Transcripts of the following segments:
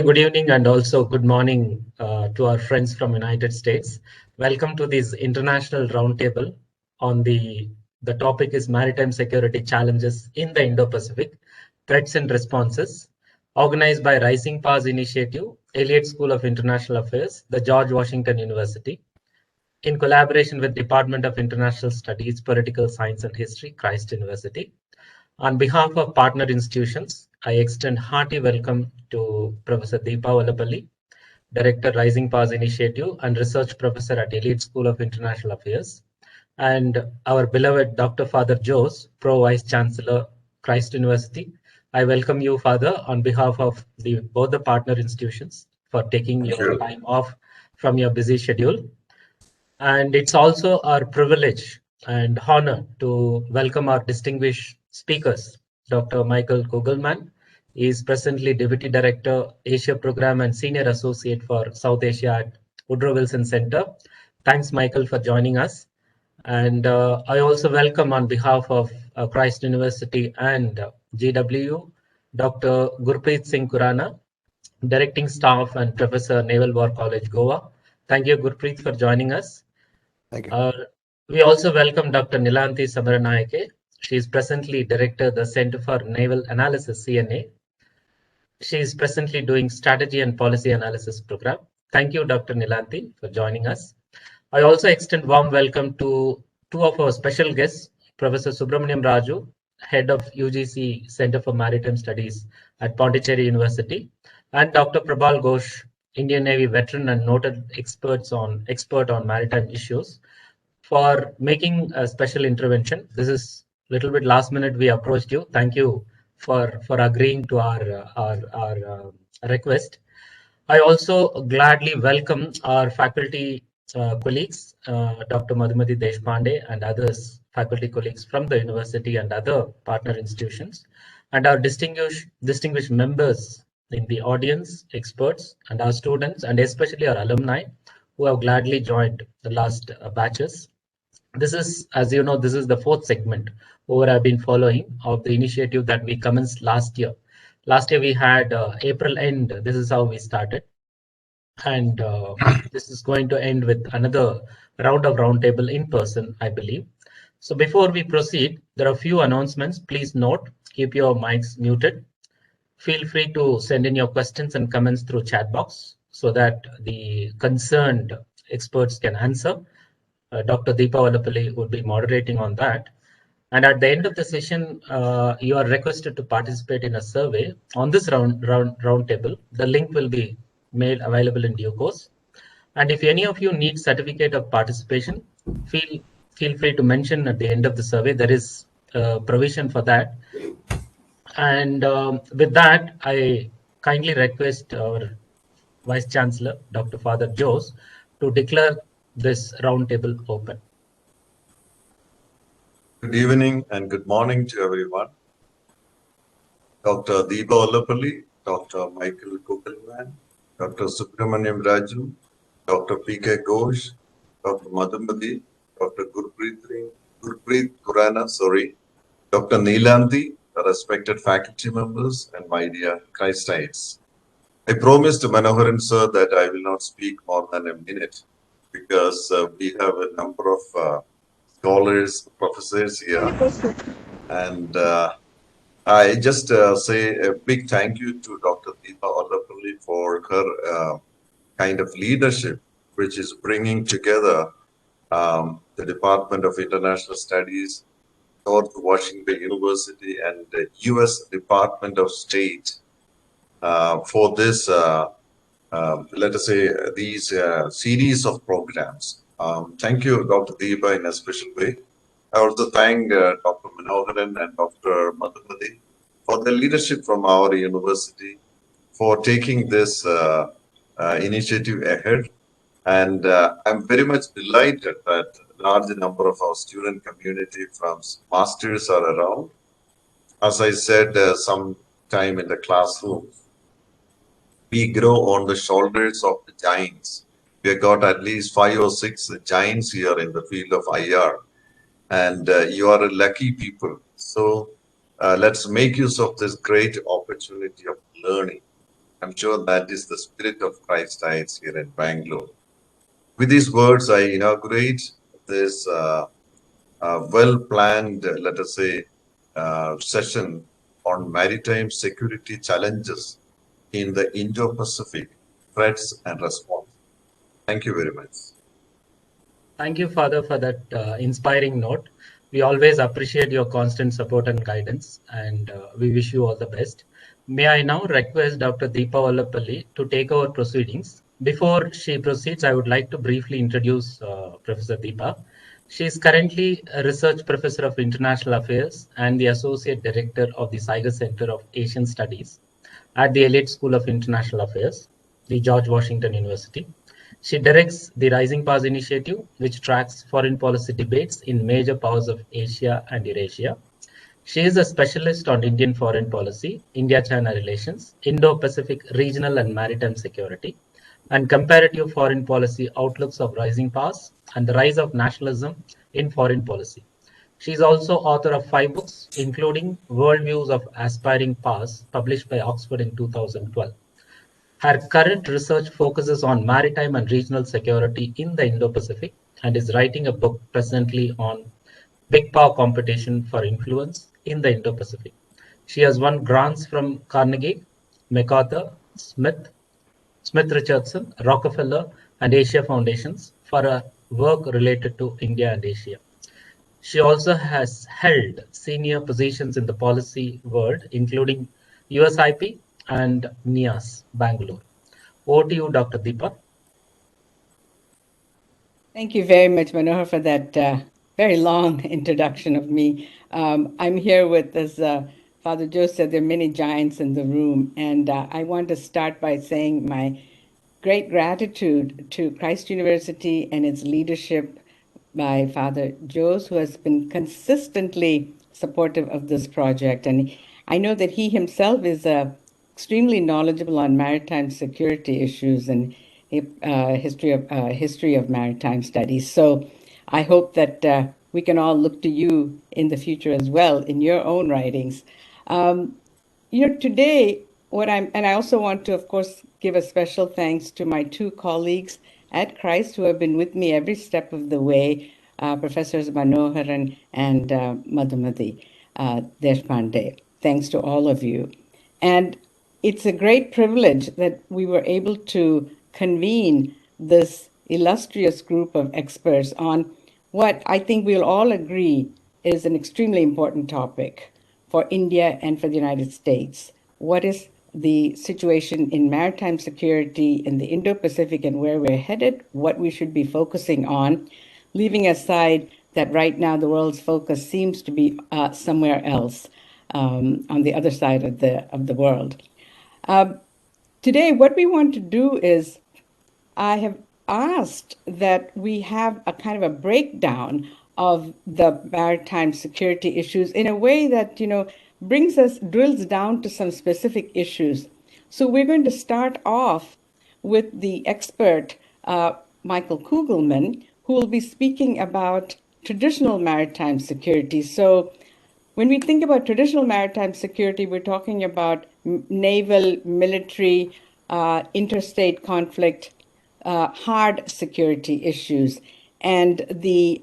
Good evening and also good morning to our friends from United States. Welcome to this international roundtable on the topic is maritime security challenges in the Indo-Pacific, threats and responses, organized by Rising Powers Initiative, Elliott School of International Affairs, the George Washington University, in collaboration with Department of International Studies, Political Science and History, Christ University. On behalf of partner institutions, I extend hearty welcome to Professor Deepa Ollapally, Director, Rising Powers Initiative and Research Professor at Elite School of International Affairs, and our beloved Dr. Father Jose, Pro Vice Chancellor, Christ University. I welcome you, Father, on behalf of both the partner institutions for taking your time off from your busy schedule. And it's also our privilege and honor to welcome our distinguished speakers. Dr. Michael Kugelman is presently Deputy Director, Asia Program and Senior Associate for South Asia at Woodrow Wilson Center. Thanks, Michael, for joining us. And I also welcome on behalf of Christ University and GW, Dr. Gurpreet Singh Khurana, Directing Staff and Professor, Naval War College, Goa. Thank you, Gurpreet, for joining us. Thank you. We also welcome Dr. Nilanthi Samaranayake. She is presently Director of the Center for Naval Analyses, CNA. She is presently doing Strategy and Policy Analysis program. Thank you, Dr. Nilanthi, for joining us. I also extend warm welcome to two of our special guests, Professor Subramanyam Raju, Head of UGC Center for Maritime Studies at Pondicherry University, and Dr. Prabal Ghosh, Indian Navy veteran and noted expert on maritime issues, for making a special intervention. This is a little bit last minute we approached you. Thank you for agreeing to our request. I also gladly welcome our faculty colleagues, Dr. Madhumati Deshpande and others faculty colleagues from the university and other partner institutions, and our distinguished members in the audience, experts, and our students, and especially our alumni who have gladly joined the last batches. This is, as you know, this is the fourth segment over I've been following of the initiative that we commenced last year. Last year we had April end. This is how we started. And this is going to end with another round of roundtable in person, I believe. So before we proceed, there are a few announcements. Please note, keep your mics muted. Feel free to send in your questions and comments through chat box so that the concerned experts can answer. Dr. Deepa Ollapally would be moderating on that. And at the end of the session, you are requested to participate in a survey on this roundtable. The link will be made available in due course. And if any of you need certificate of participation, feel free to mention at the end of the survey. There is provision for that. And with that, I kindly request our Vice Chancellor, Dr. Father Jose, to declare this roundtable open. Good evening and good morning to everyone. Dr. Deepa Ollapally, Dr. Michael Kugelman, Dr. Subramanyam Raju, Dr. P.K. Ghosh, Dr. Madhumati, Dr. Gurpreet Singh Khurana, Dr. Nilanthi, the respected faculty members, and my dear Christites. I promised Manoharan sir that I will not speak more than a minute because we have a number of scholars, professors here. And I just say a big thank you to Dr. Deepa Ollapally for her kind of leadership, which is bringing together the Department of International Studies, George Washington University, and the U.S. Department of State for this, let us say, these series of programs. Thank you, Dr. Deepa, in a special way. I also thank Dr. Manoharan and Dr. Madhumati for their leadership from our university for taking this initiative ahead. And I'm very much delighted that a large number of our student community from masters are around. As I said some time in the classroom, we grow on the shoulders of the giants. We have got at least 5 or 6 giants here in the field of IR. And you are a lucky people. So let's make use of this great opportunity of learning. I'm sure that is the spirit of Christ Heights here in Bangalore. With these words, I inaugurate this well-planned, let us say, session on maritime security challenges in the Indo-Pacific, threats and response. Thank you very much. Thank you, Father, for that inspiring note. We always appreciate your constant support and guidance, and we wish you all the best. May I now request Dr. Deepa Ollapally to take over proceedings. Before she proceeds, I would like to briefly introduce Professor Deepa. She is currently a research professor of international affairs and the associate director of the Sigur Center of Asian Studies at the Elite School of International Affairs, the George Washington University. She directs the Rising Powers Initiative, which tracks foreign policy debates in major powers of Asia and Eurasia. She is a specialist on Indian foreign policy, India-China relations, Indo-Pacific regional and maritime security, and comparative foreign policy outlooks of rising powers and the rise of nationalism in foreign policy. She is also author of 5 books, including Worldviews of Aspiring Powers, published by Oxford in 2012. Her current research focuses on maritime and regional security in the Indo-Pacific and is writing a book presently on big power competition for influence in the Indo-Pacific. She has won grants from Carnegie, MacArthur, Smith Richardson, Rockefeller, and Asia Foundations for her work related to India and Asia. She also has held senior positions in the policy world, including USIP and NIAS, Bangalore. Over to you, Dr. Deepa. Thank you very much, Manohar, for that very long introduction of me. I'm here with, as Father Joe said, there are many giants in the room, and I want to start by saying my great gratitude to Christ University and its leadership by Father Joes, who has been consistently supportive of this project. And I know that he himself is extremely knowledgeable on maritime security issues and history of maritime studies. So I hope that we can all look to you in the future as well in your own writings. Today, and I also want to, of course, give a special thanks to my 2 colleagues at Christ who have been with me every step of the way, Professors Manohar and Madhumati Deshpande. Thanks to all of you. And it's a great privilege that we were able to convene this illustrious group of experts on what I think we'll all agree is an extremely important topic for India and for the United States. What is the situation in maritime security in the Indo-Pacific and where we're headed, what we should be focusing on, leaving aside that right now the world's focus seems to be somewhere else on the other side of the world. Today, what we want to do is, I have asked that we have a kind of a breakdown of the maritime security issues in a way that, drills down to some specific issues. So we're going to start off with the expert, Michael Kugelman, who will be speaking about traditional maritime security. So when we think about traditional maritime security, we're talking about naval, military, interstate conflict, hard security issues. And the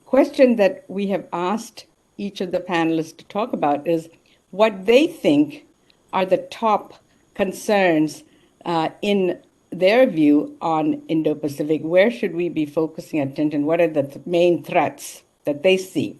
question that we have asked each of the panelists to talk about is what they think are the top concerns in their view on Indo-Pacific. Where should we be focusing attention? What are the main threats that they see?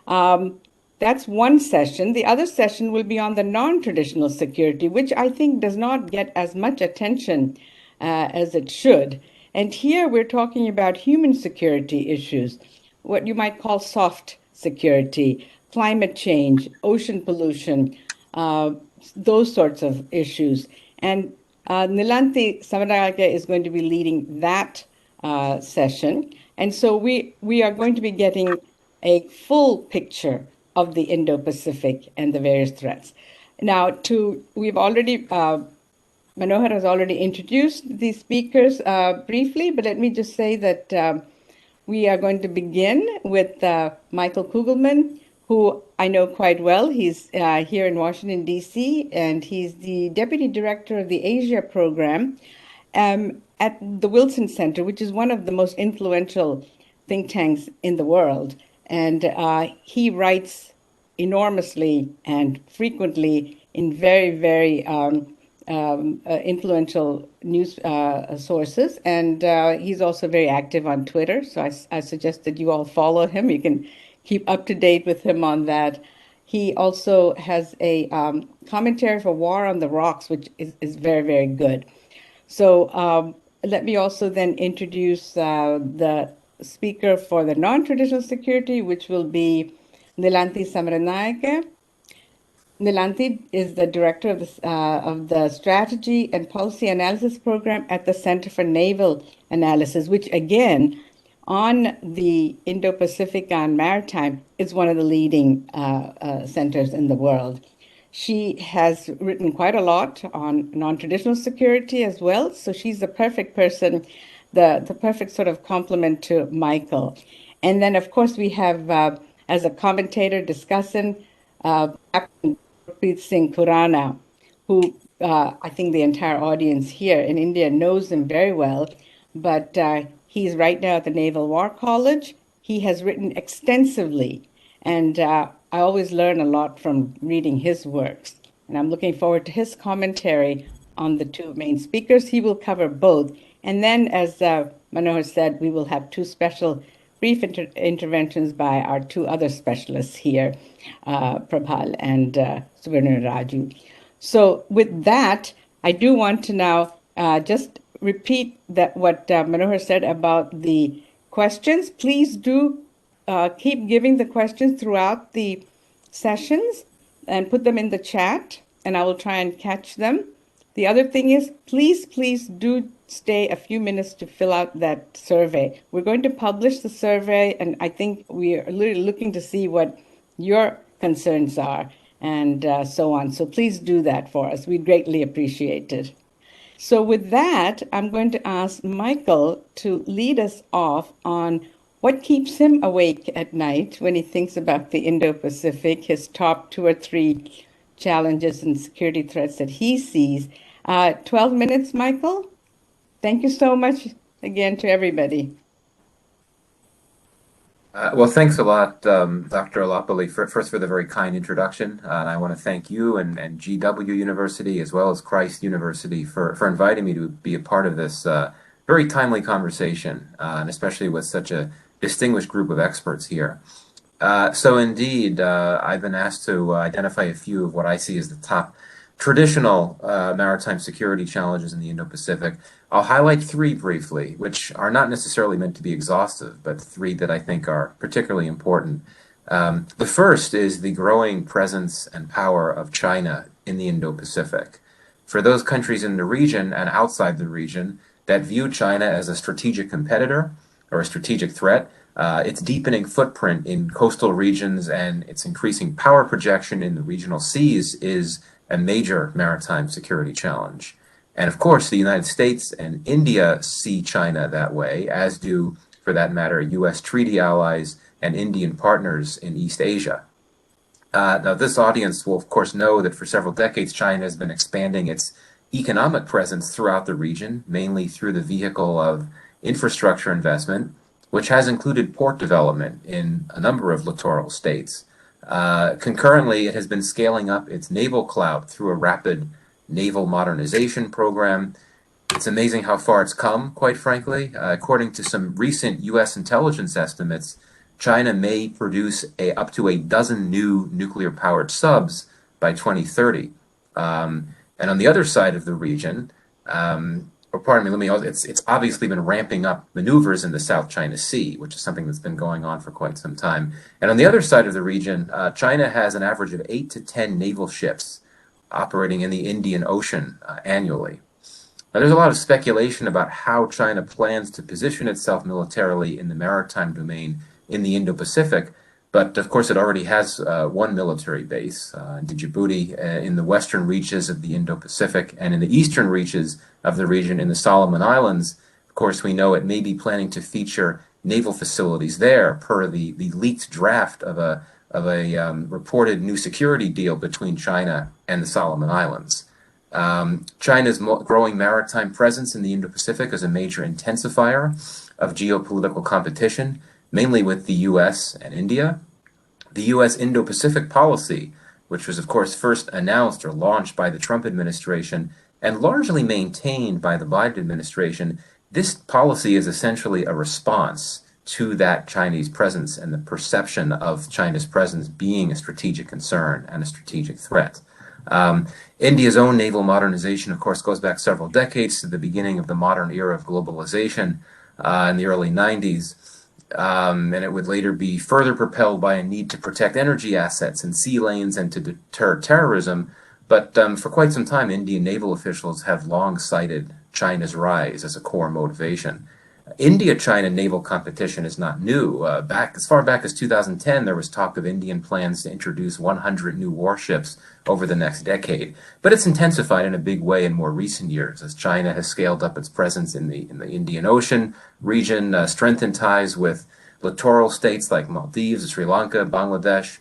That's one session. The other session will be on the non-traditional security, which I think does not get as much attention as it should. And here we're talking about human security issues, what you might call soft security, climate change, ocean pollution, those sorts of issues. And Nilanthi Samaranayake is going to be leading that session. And so we are going to be getting a full picture of the Indo-Pacific and the various threats. Now, we've already, Manohar has already introduced the speakers briefly, but let me just say that we are going to begin with Michael Kugelman, who I know quite well. He's here in Washington, D.C., and he's the Deputy Director of the Asia Program at the Wilson Center, which is one of the most influential think tanks in the world. And he writes enormously and frequently in very, very influential news sources. And he's also very active on Twitter. So I suggest that you all follow him. You can keep up to date with him on that. He also has a commentary for War on the Rocks, which is very, very good. So let me also then introduce the speaker for the non-traditional security, which will be Nilanthi Samaranayake. Nilanthi is the director of the Strategy and Policy Analysis Program at the Center for Naval Analysis, which again, on the Indo-Pacific and Maritime, is one of the leading centers in the world. She has written quite a lot on non-traditional security as well, so she's the perfect person, the perfect sort of complement to Michael. And then, of course, we have, as a commentator, discussant, Captain Gurpreet Singh Khurana, who I think the entire audience here in India knows him very well, but he's right now at the Naval War College. He has written extensively, and I always learn a lot from reading his works. And I'm looking forward to his commentary on the two main speakers. He will cover both. And then, as Manohar said, we will have two special brief interventions by our two other specialists here, Prabhal and Subramanyam Raju. So with that, I do want to now just repeat that what Manohar said about the questions. Please do keep giving the questions throughout the sessions and put them in the chat, and I will try and catch them. The other thing is, please do stay a few minutes to fill out that survey. We're going to publish the survey, and I think we are really looking to see what your concerns are and so on. So please do that for us. We'd greatly appreciate it. So with that, I'm going to ask Michael to lead us off on what keeps him awake at night when he thinks about the Indo-Pacific, his top 2 or 3 challenges and security threats that he sees. 12 minutes, Michael? Thank you so much again to everybody. Well, thanks a lot, Dr. Ollapally, first for the very kind introduction. And I want to thank you and GW University, as well as Christ University, for inviting me to be a part of this very timely conversation, and especially with such a distinguished group of experts here. So indeed, I've been asked to identify a few of what I see as the top traditional maritime security challenges in the Indo-Pacific. I'll highlight 3 briefly, which are not necessarily meant to be exhaustive, but 3 that I think are particularly important. The first is the growing presence and power of China in the Indo-Pacific. For those countries in the region and outside the region that view China as a strategic competitor or a strategic threat, its deepening footprint in coastal regions and its increasing power projection in the regional seas is a major maritime security challenge. And of course, the United States and India see China that way, as do, for that matter, U.S. treaty allies and Indian partners in East Asia. Now, this audience will, of course, know that for several decades, China has been expanding its economic presence throughout the region, mainly through the vehicle of infrastructure investment, which has included port development in a number of littoral states. Concurrently, it has been scaling up its naval clout through a rapid naval modernization program. It's amazing how far it's come, quite frankly. According to some recent U.S. intelligence estimates, China may produce up to a dozen new nuclear-powered subs by 2030. And on the other side of the region, it's obviously been ramping up maneuvers in the South China Sea, which is something that's been going on for quite some time. And on the other side of the region, China has an average of 8 to 10 naval ships operating in the Indian Ocean annually. Now, there's a lot of speculation about how China plans to position itself militarily in the maritime domain in the Indo-Pacific, but of course it already has one military base in Djibouti in the western reaches of the Indo-Pacific and in the eastern reaches of the region in the Solomon Islands. Of course, we know it may be planning to feature naval facilities there per the leaked draft of a of a reported new security deal between China and the Solomon Islands. China's growing maritime presence in the Indo-Pacific is a major intensifier of geopolitical competition, mainly with the U.S. and India. The U.S. Indo-Pacific policy, which was of course first announced or launched by the Trump administration and largely maintained by the Biden administration, this policy is essentially a response to that Chinese presence and the perception of China's presence being a strategic concern and a strategic threat. India's own naval modernization, of course, goes back several decades to the beginning of the modern era of globalization in the early 90s. And it would later be further propelled by a need to protect energy assets and sea lanes and to deter terrorism. But for quite some time, Indian naval officials have long cited China's rise as a core motivation. India-China naval competition is not new. As far back as 2010, there was talk of Indian plans to introduce 100 new warships over the next decade. But it's intensified in a big way in more recent years as China has scaled up its presence in the Indian Ocean region, strengthened ties with littoral states like Maldives, Sri Lanka, Bangladesh.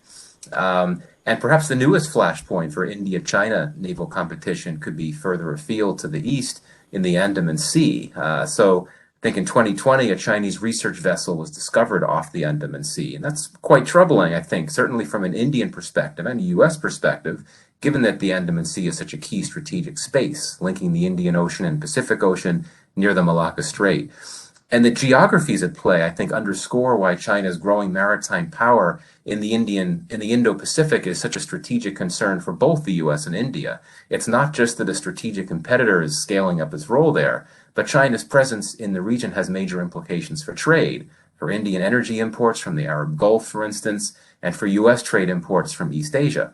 And perhaps the newest flashpoint for India-China naval competition could be further afield to the east in the Andaman Sea. I think in 2020, a Chinese research vessel was discovered off the Andaman Sea. And that's quite troubling, I think, certainly from an Indian perspective and a U.S. perspective, given that the Andaman Sea is such a key strategic space, linking the Indian Ocean and Pacific Ocean near the Malacca Strait. And the geographies at play, I think, underscore why China's growing maritime power in the Indo-Pacific is such a strategic concern for both the U.S. and India. It's not just that a strategic competitor is scaling up its role there, but China's presence in the region has major implications for trade, for Indian energy imports from the Arab Gulf, for instance, and for U.S. trade imports from East Asia.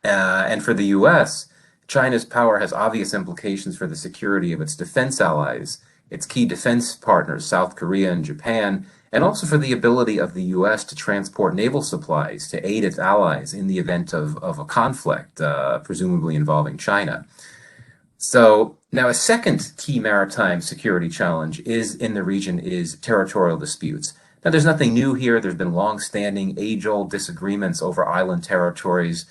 And for the U.S., China's power has obvious implications for the security of its defense allies, its key defense partners, South Korea and Japan, and also for the ability of the U.S. to transport naval supplies to aid its allies in the event of a conflict, presumably involving China. So now a second key maritime security challenge in the region is territorial disputes. Now there's nothing new here. There's been long-standing, age-old disagreements over island territories,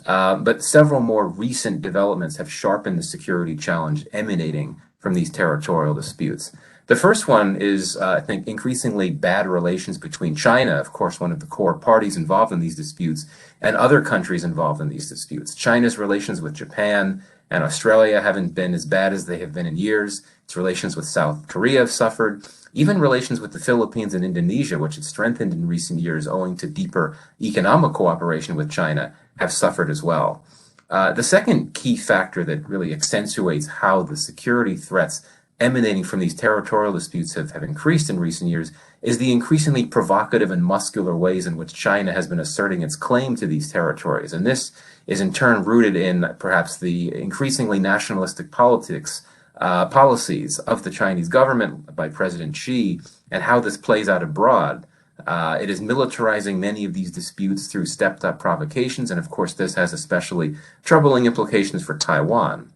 but several more recent developments have sharpened the security challenge emanating from these territorial disputes. The first one is, I think, increasingly bad relations between China, of course, one of the core parties involved in these disputes, and other countries involved in these disputes. China's relations with Japan and Australia haven't been as bad as they have been in years. Its relations with South Korea have suffered. Even relations with the Philippines and Indonesia, which had strengthened in recent years owing to deeper economic cooperation with China, have suffered as well. The second key factor that really accentuates how the security threats emanating from these territorial disputes have increased in recent years is the increasingly provocative and muscular ways in which China has been asserting its claim to these territories. And this is in turn rooted in perhaps the increasingly nationalistic policies of the Chinese government by President Xi and how this plays out abroad. It is militarizing many of these disputes through stepped-up provocations, and of course this has especially troubling implications for Taiwan.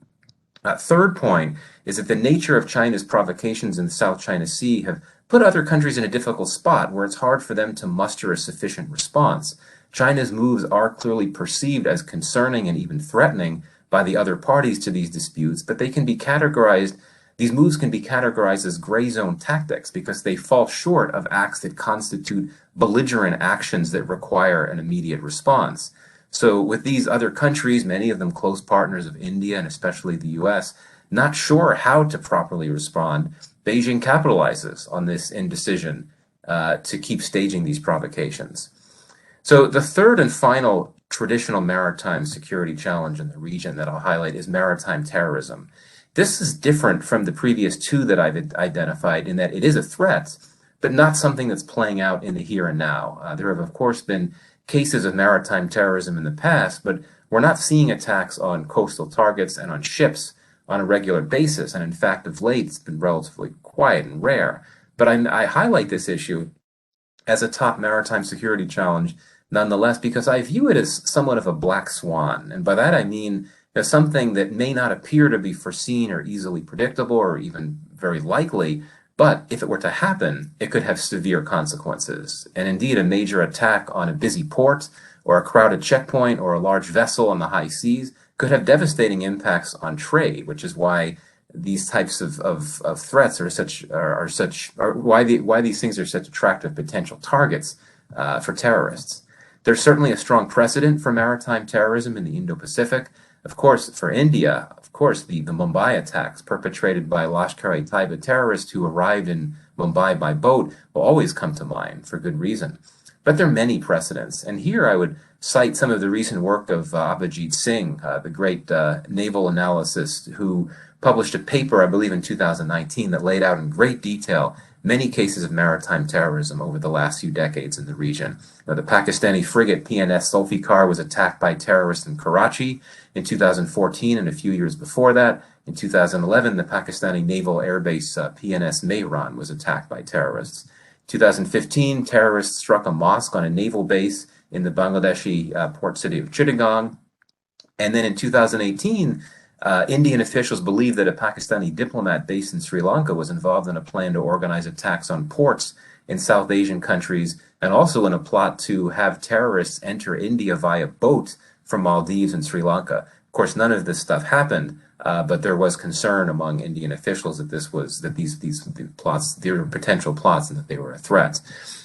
Third point is that the nature of China's provocations in the South China Sea have put other countries in a difficult spot where it's hard for them to muster a sufficient response. China's moves are clearly perceived as concerning and even threatening by the other parties to these disputes, but these moves can be categorized as gray zone tactics because they fall short of acts that constitute belligerent actions that require an immediate response. So with these other countries, many of them close partners of India and especially the U.S., not sure how to properly respond, Beijing capitalizes on this indecision to keep staging these provocations. So the third and final traditional maritime security challenge in the region that I'll highlight is maritime terrorism. This is different from the previous two that I've identified in that it is a threat, but not something that's playing out in the here and now. There have, of course, been cases of maritime terrorism in the past, but we're not seeing attacks on coastal targets and on ships on a regular basis. And in fact, of late, it's been relatively quiet and rare. But I highlight this issue as a top maritime security challenge nonetheless, because I view it as somewhat of a black swan. And by that, I mean there's something that may not appear to be foreseen or easily predictable or even very likely, but if it were to happen, it could have severe consequences. And indeed, a major attack on a busy port or a crowded checkpoint or a large vessel on the high seas could have devastating impacts on trade, which is why these types of threats why these things are such attractive potential targets for terrorists. There's certainly a strong precedent for maritime terrorism in the Indo-Pacific. Of course, for India, the Mumbai attacks perpetrated by Lashkar-e-Taiba terrorists who arrived in Mumbai by boat will always come to mind for good reason. But there are many precedents, and here I would cite some of the recent work of Abhijit Singh, the great naval analyst who published a paper, I believe in 2019, that laid out in great detail many cases of maritime terrorism over the last few decades in the region. The Pakistani frigate PNS Zulfikar was attacked by terrorists in Karachi in 2014, and a few years before that, in 2011, the Pakistani naval airbase PNS Mehran was attacked by terrorists. 2015, terrorists struck a mosque on a naval base in the Bangladeshi port city of Chittagong. And then in 2018, Indian officials believed that a Pakistani diplomat based in Sri Lanka was involved in a plan to organize attacks on ports in South Asian countries, and also in a plot to have terrorists enter India via boat from Maldives and Sri Lanka. Of course, none of this stuff happened, but there was concern among Indian officials that these plots, they were potential plots, and that they were a threat.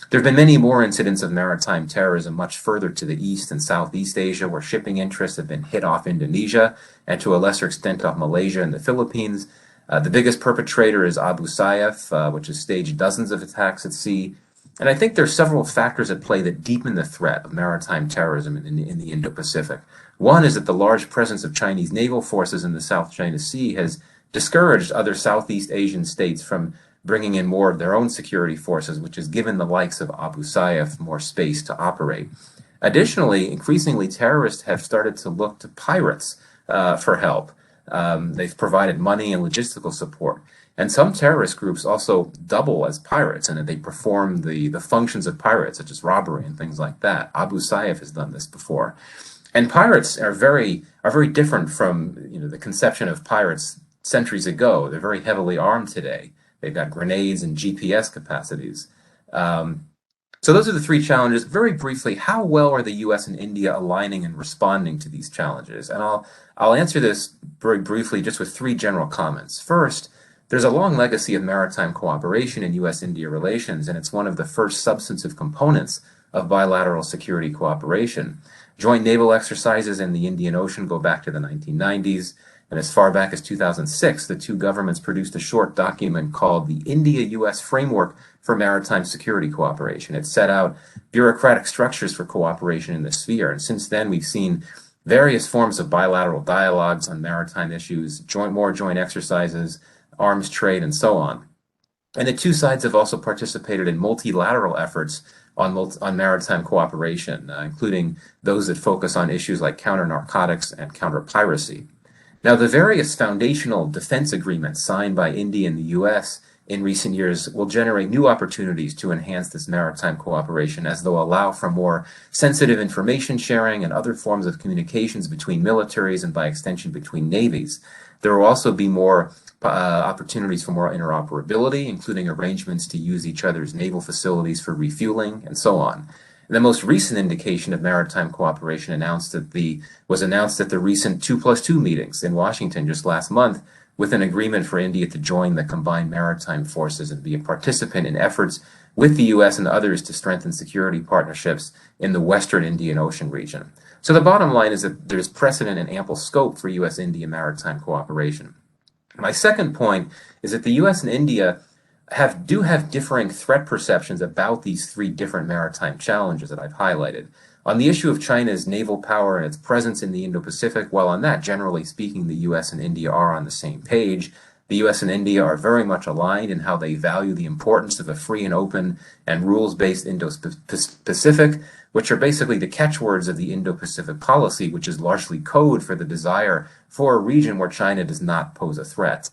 There have been many more incidents of maritime terrorism much further to the east and Southeast Asia, where shipping interests have been hit off Indonesia, and to a lesser extent off Malaysia and the Philippines. The biggest perpetrator is Abu Sayyaf, which has staged dozens of attacks at sea. And I think there are several factors at play that deepen the threat of maritime terrorism in the Indo-Pacific. One is that the large presence of Chinese naval forces in the South China Sea has discouraged other Southeast Asian states from bringing in more of their own security forces, which has given the likes of Abu Sayyaf more space to operate. Additionally, increasingly, terrorists have started to look to pirates for help. They've provided money and logistical support. And some terrorist groups also double as pirates, and they perform the functions of pirates, such as robbery and things like that. Abu Sayyaf has done this before. And pirates are very different from the conception of pirates centuries ago. They're very heavily armed today. They've got grenades and GPS capacities. So those are the three challenges. Very briefly, how well are the U.S. and India aligning and responding to these challenges? And I'll answer this very briefly just with three general comments. First, there's a long legacy of maritime cooperation in U.S.-India relations, and it's one of the first substantive components of bilateral security cooperation. Joint naval exercises in the Indian Ocean go back to the 1990s, and as far back as 2006, the two governments produced a short document called the India-U.S. Framework for Maritime Security Cooperation. It set out bureaucratic structures for cooperation in the sphere, and since then we've seen various forms of bilateral dialogues on maritime issues, more joint exercises, arms trade, and so on. And the two sides have also participated in multilateral efforts on maritime cooperation, including those that focus on issues like counter-narcotics and counter-piracy. Now, the various foundational defense agreements signed by India and the U.S. in recent years will generate new opportunities to enhance this maritime cooperation, as they'll allow for more sensitive information sharing and other forms of communications between militaries and by extension between navies. There will also be more opportunities for more interoperability, including arrangements to use each other's naval facilities for refueling and so on. The most recent indication of maritime cooperation was announced at the recent 2+2 meetings in Washington just last month, with an agreement for India to join the combined maritime forces and be a participant in efforts with the U.S. and others to strengthen security partnerships in the Western Indian Ocean region. So the bottom line is that there's precedent and ample scope for U.S.-India maritime cooperation. My second point is that the U.S. and India do have differing threat perceptions about these three different maritime challenges that I've highlighted. On the issue of China's naval power and its presence in the Indo-Pacific, while on that, generally speaking, the U.S. and India are on the same page. The U.S. and India are very much aligned in how they value the importance of a free and open and rules-based Indo-Pacific, which are basically the catchwords of the Indo-Pacific policy, which is largely code for the desire for a region where China does not pose a threat.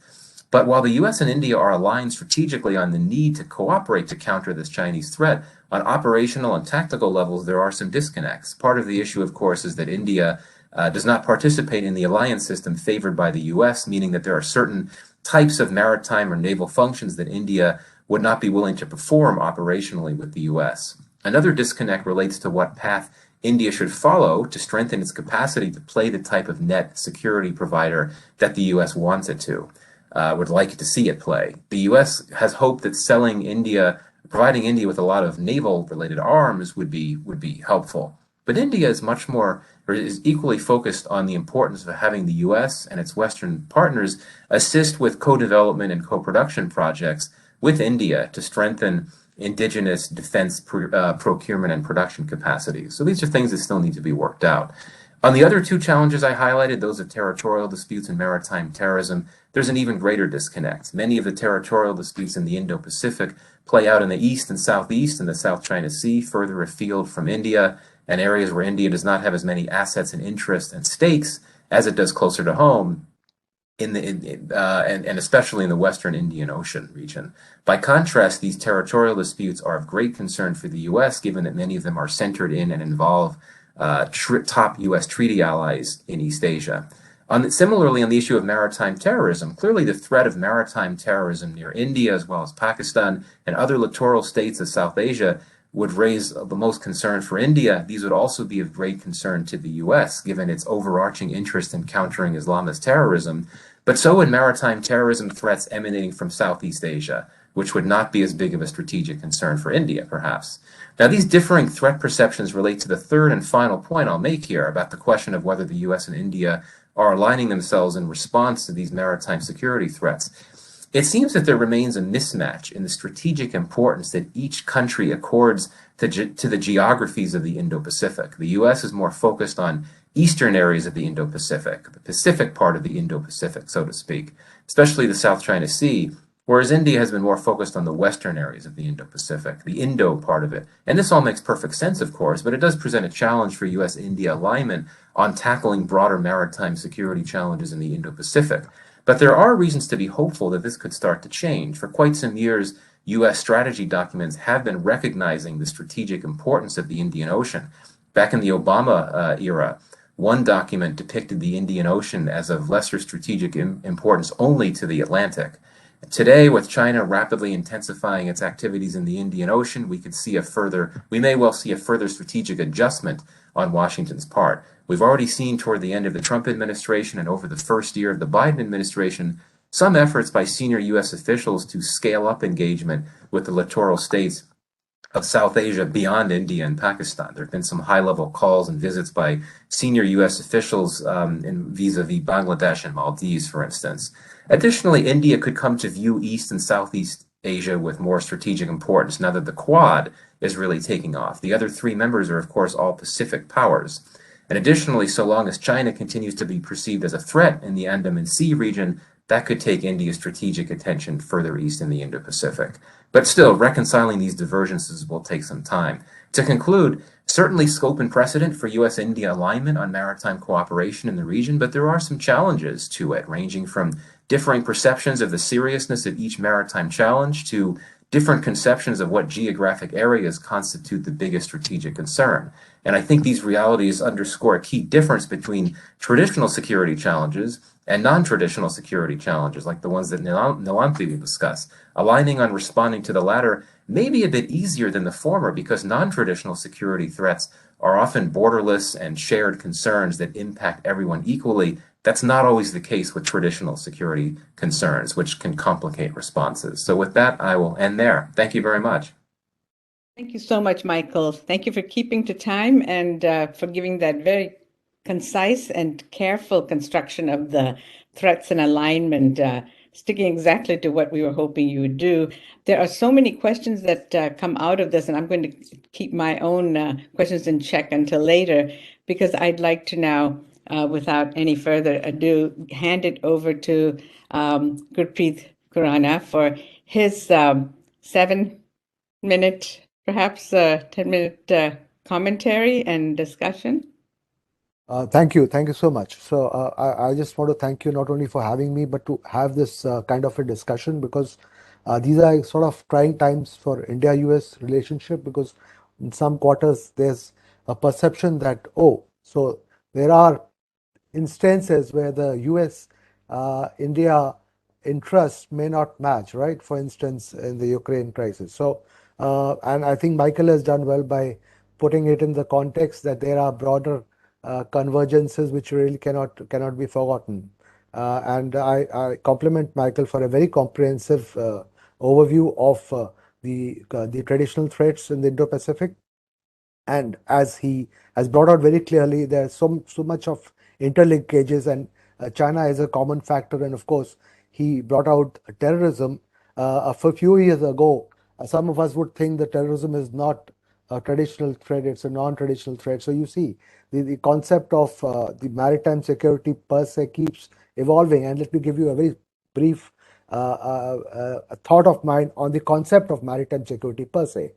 But while the U.S. and India are aligned strategically on the need to cooperate to counter this Chinese threat, on operational and tactical levels, there are some disconnects. Part of the issue, of course, is that India does not participate in the alliance system favored by the U.S., meaning that there are certain types of maritime or naval functions that India would not be willing to perform operationally with the U.S. Another disconnect relates to what path India should follow to strengthen its capacity to play the type of net security provider that the U.S. wants it to, would like to see it play. The U.S. has hoped that providing India with a lot of naval-related arms would be helpful. But India is is equally focused on the importance of having the U.S. and its Western partners assist with co-development and co-production projects with India to strengthen indigenous defense procurement and production capacities. So these are things that still need to be worked out. On the other two challenges I highlighted, those of territorial disputes and maritime terrorism, there's an even greater disconnect. Many of the territorial disputes in the Indo-Pacific play out in the east and southeast in the South China Sea, further afield from India, and areas where India does not have as many assets and interests and stakes as it does closer to home, and especially in the Western Indian Ocean region. By contrast, these territorial disputes are of great concern for the U.S., given that many of them are centered in and involve top U.S. treaty allies in East Asia. Similarly, on the issue of maritime terrorism, clearly the threat of maritime terrorism near India, as well as Pakistan and other littoral states of South Asia, would raise the most concern for India. These would also be of great concern to the U.S., given its overarching interest in countering Islamist terrorism, but so would maritime terrorism threats emanating from Southeast Asia, which would not be as big of a strategic concern for India, perhaps. Now, these differing threat perceptions relate to the third and final point I'll make here about the question of whether the U.S. and India are aligning themselves in response to these maritime security threats. It seems that there remains a mismatch in the strategic importance that each country accords to the geographies of the Indo-Pacific. The U.S. is more focused on eastern areas of the Indo-Pacific, the Pacific part of the Indo-Pacific, so to speak, especially the South China Sea, whereas India has been more focused on the western areas of the Indo-Pacific, the Indo part of it. And this all makes perfect sense, of course, but it does present a challenge for U.S.-India alignment on tackling broader maritime security challenges in the Indo-Pacific. But there are reasons to be hopeful that this could start to change. For quite some years, U.S. strategy documents have been recognizing the strategic importance of the Indian Ocean. Back in the Obama era, one document depicted the Indian Ocean as of lesser strategic importance only to the Atlantic. Today, with China rapidly intensifying its activities in the Indian Ocean, we may well see a further strategic adjustment on Washington's part. We've already seen toward the end of the Trump administration and over the first year of the Biden administration some efforts by senior U.S. officials to scale up engagement with the littoral states of South Asia beyond India and Pakistan. There have been some high-level calls and visits by senior U.S. officials vis-a-vis Bangladesh and Maldives, for instance. Additionally, India could come to view East and Southeast Asia with more strategic importance now that the Quad is really taking off. The other three members are, of course, all Pacific powers. And additionally, so long as China continues to be perceived as a threat in the Andaman Sea region, that could take India's strategic attention further east in the Indo-Pacific. But still, reconciling these divergences will take some time. To conclude, certainly scope and precedent for U.S.-India alignment on maritime cooperation in the region, but there are some challenges to it, ranging from differing perceptions of the seriousness of each maritime challenge to different conceptions of what geographic areas constitute the biggest strategic concern. And I think these realities underscore a key difference between traditional security challenges and non-traditional security challenges, like the ones that Nilanthi will discuss. Aligning on responding to the latter may be a bit easier than the former because non-traditional security threats are often borderless and shared concerns that impact everyone equally. That's not always the case with traditional security concerns, which can complicate responses. So with that, I will end there. Thank you very much. Thank you so much, Michael. Thank you for keeping to time and for giving that very concise and careful construction of the threats and alignment, sticking exactly to what we were hoping you would do. There are so many questions that come out of this, and I'm going to keep my own questions in check until later, because I'd like to now, without any further ado, hand it over to Gurpreet Khurana for his 7-minute, perhaps 10-minute commentary and discussion. Thank you so much. So I just want to thank you not only for having me, but to have this kind of a discussion, because these are sort of trying times for India-US relationship, because in some quarters there's a perception that, so there are instances where the US-India interests may not match, right? For instance, in the Ukraine crisis. So, and I think Michael has done well by putting it in the context that there are broader convergences which really cannot be forgotten. And I compliment Michael for a very comprehensive overview of the traditional threats in the Indo-Pacific. And as he has brought out very clearly, there's so much of interlinkages, and China is a common factor. And of course, he brought out terrorism. A few years ago, some of us would think that terrorism is not a traditional threat, it's a non-traditional threat. So you see, the concept of the maritime security per se keeps evolving. And let me give you a very brief thought of mine on the concept of maritime security per se.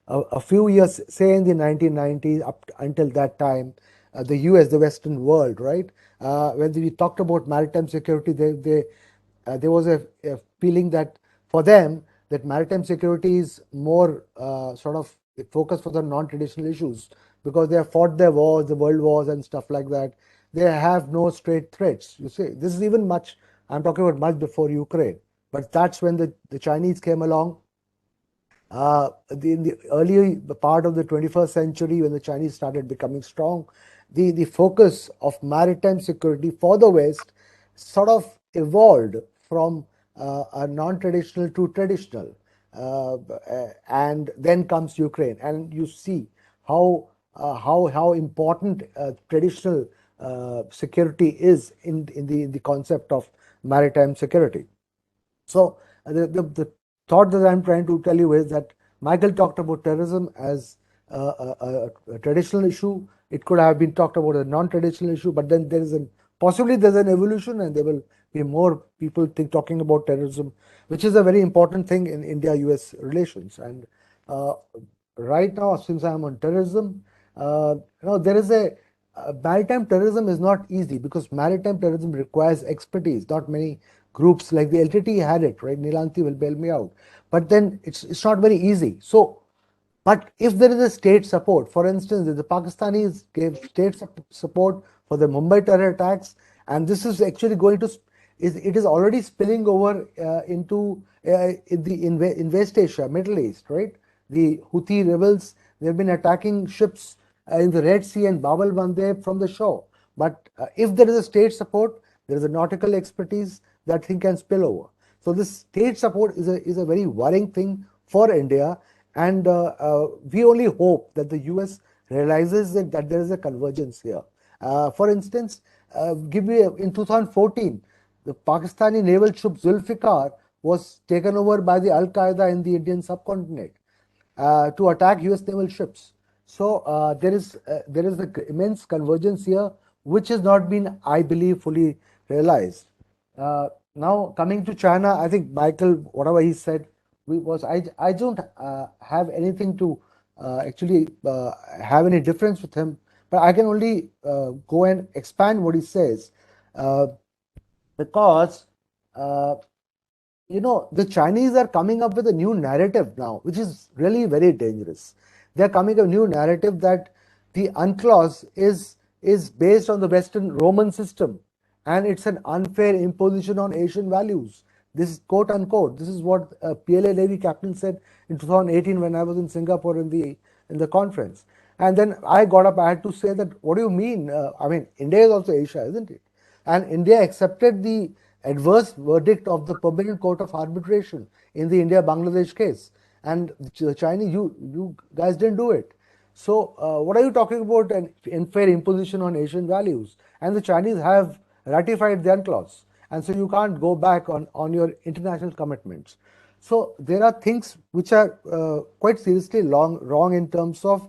A few years, say in the 1990s, up until that time, the US, the Western world, right? When we talked about maritime security, there was a feeling that for them, that maritime security is more sort of focused for the non-traditional issues because they have fought their wars, the world wars and stuff like that. They have no straight threats. You see, this is even much, I'm talking about much before Ukraine. But that's when the Chinese came along. In the early part of the 21st century, when the Chinese started becoming strong, the focus of maritime security for the West sort of evolved from a non-traditional to traditional. And then comes Ukraine, and you see how important traditional security is in the concept of maritime security. So the thought that I'm trying to tell you is that Michael talked about terrorism as a traditional issue. It could have been talked about as a non-traditional issue, but then possibly there's an evolution, and there will be more people talking about terrorism, which is a very important thing in India-US relations. And right now, since I'm on terrorism, there is maritime terrorism is not easy because maritime terrorism requires expertise. Not many groups like the LTT had it, right? Nilanthi will bail me out. But then it's not very easy. So, but if there is a state support, for instance, if the Pakistanis gave state support for the Mumbai terror attacks, and this is actually going to, it is already spilling over into in West Asia, Middle East, right? The Houthi rebels, they've been attacking ships in the Red Sea and Bab al-Mandeb from the shore. But if there is a state support, there is a nautical expertise, that thing can spill over. So this state support is a very worrying thing for India, and we only hope that the US realizes that there is a convergence here. For instance, in 2014, the Pakistani naval ship Zulfikar was taken over by the Al-Qaeda in the Indian subcontinent to attack US naval ships. So there is an immense convergence here, which has not been, I believe, fully realized. Now coming to China, I think Michael, whatever he said, I don't have anything to actually have any difference with him, but I can only go and expand what he says because the Chinese are coming up with a new narrative now, which is really very dangerous. They're coming up with a new narrative that the UNCLOS is based on the Western Roman system, and it's an unfair imposition on Asian values. This is quote unquote. This is what PLA Navy captain said in 2018 when I was in Singapore in the conference. And then I got up. I had to say that, what do you mean? I mean, India is also Asia, isn't it? And India accepted the adverse verdict of the Permanent Court of Arbitration in the India-Bangladesh case. And the Chinese, you guys didn't do it. So what are you talking about, an unfair imposition on Asian values? And the Chinese have ratified the UNCLOS. And so you can't go back on your international commitments. So there are things which are quite seriously wrong in terms of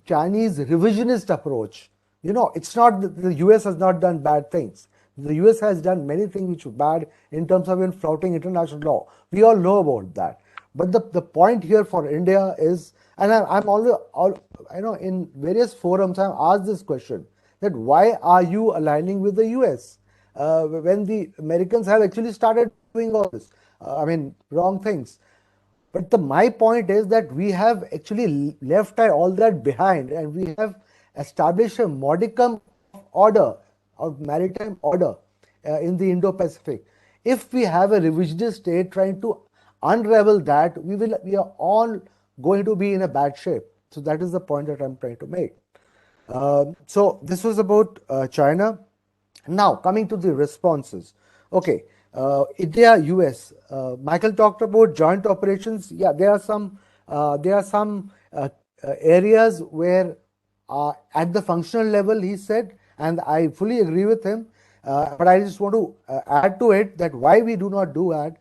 Chinese revisionist approach. It's not that the US has not done bad things. The US has done many things which are bad in terms of flouting international law. We all know about that. But the point here for India is, and I'm always, in various forums, I'm asked this question, that why are you aligning with the US when the Americans have actually started doing all this? Wrong things. But my point is that we have actually left all that behind, and we have established a modicum of order, of maritime order in the Indo-Pacific. If we have a revisionist state trying to unravel that, we are all going to be in a bad shape. So that is the point that I'm trying to make. So this was about China. Now coming to the responses. Okay, India, US. Michael talked about joint operations. Yeah, there are some areas where at the functional level, he said, and I fully agree with him. But I just want to add to it that why we do not do that.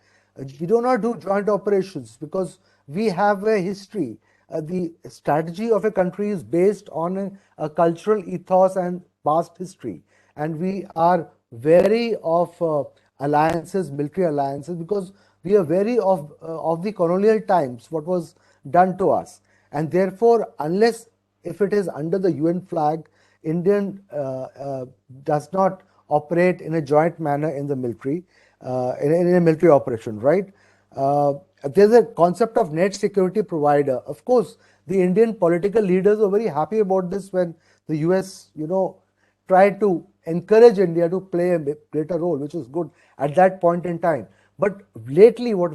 We do not do joint operations because we have a history. The strategy of a country is based on a cultural ethos and past history, and we are wary of alliances, military alliances, because we are wary of the colonial times, what was done to us, and therefore, unless if it is under the UN flag, Indian does not operate in a joint manner in the military, in a military operation, right? There's a concept of net security provider. Of course, the Indian political leaders were very happy about this when the US, tried to encourage India to play a greater role, which was good at that point in time. But lately, what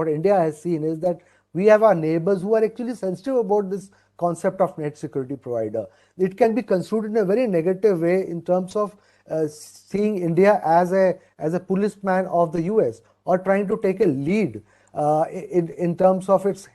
India has seen is that we have our neighbors who are actually sensitive about this concept of net security provider. It can be construed in a very negative way in terms of seeing India as a policeman of the US, or trying to take a lead in terms of its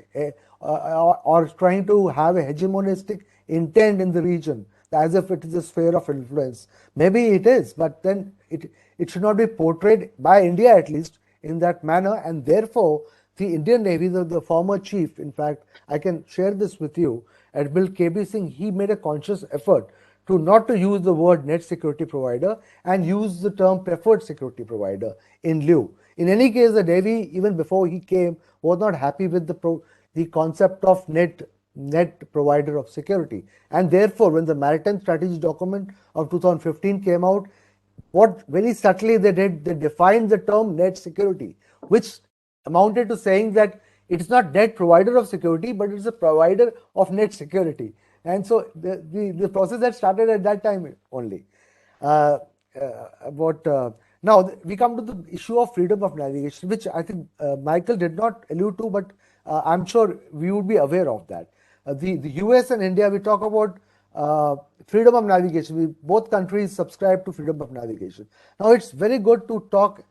or trying to have a hegemonistic intent in the region, as if it is a sphere of influence. Maybe it is, but then it should not be portrayed by India, at least, in that manner. And therefore, the Indian Navy, the former chief, in fact, I can share this with you, Admiral K.B. Singh, he made a conscious effort to not to use the word net security provider and use the term preferred security provider in lieu. In any case, the Navy, even before he came, was not happy with the concept of net provider of security. And therefore, when the Maritime Strategy document of 2015 came out, what very subtly they did, they defined the term net security, which amounted to saying that it's not net provider of security, but it's a provider of net security. And so the process that started at that time only. Now we come to the issue of freedom of navigation, which I think Michael did not allude to, but I'm sure we would be aware of that. The US and India, we talk about freedom of navigation. Both countries subscribe to freedom of navigation. Now it's very good to talk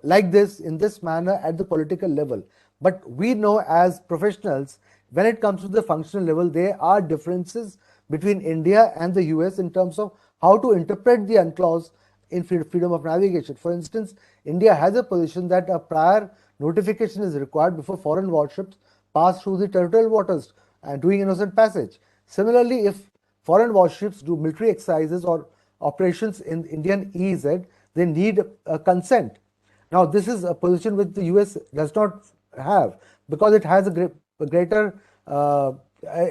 like this, in this manner, at the political level. But we know as professionals, when it comes to the functional level, there are differences between India and the US in terms of how to interpret the UNCLOS in freedom of navigation. For instance, India has a position that a prior notification is required before foreign warships pass through the territorial waters and doing innocent passage. Similarly, if foreign warships do military exercises or operations in Indian EEZ, they need a consent. Now, this is a position which the US does not have, because it has a greater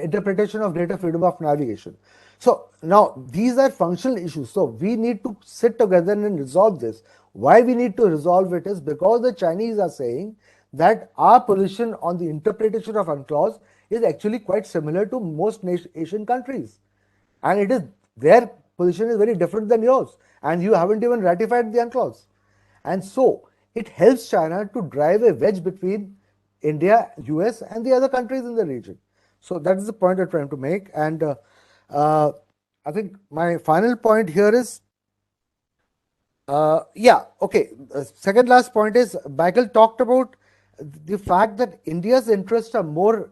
interpretation of greater freedom of navigation. So now these are functional issues. So we need to sit together and resolve this. Why we need to resolve it is because the Chinese are saying that our position on the interpretation of UNCLOS is actually quite similar to most Asian countries. And it is their position is very different than yours. And you haven't even ratified the UNCLOS. And so it helps China to drive a wedge between India, US, and the other countries in the region. So that is the point I'm trying to make. And I think my final point here is, second last point is, Michael talked about the fact that India's interests are more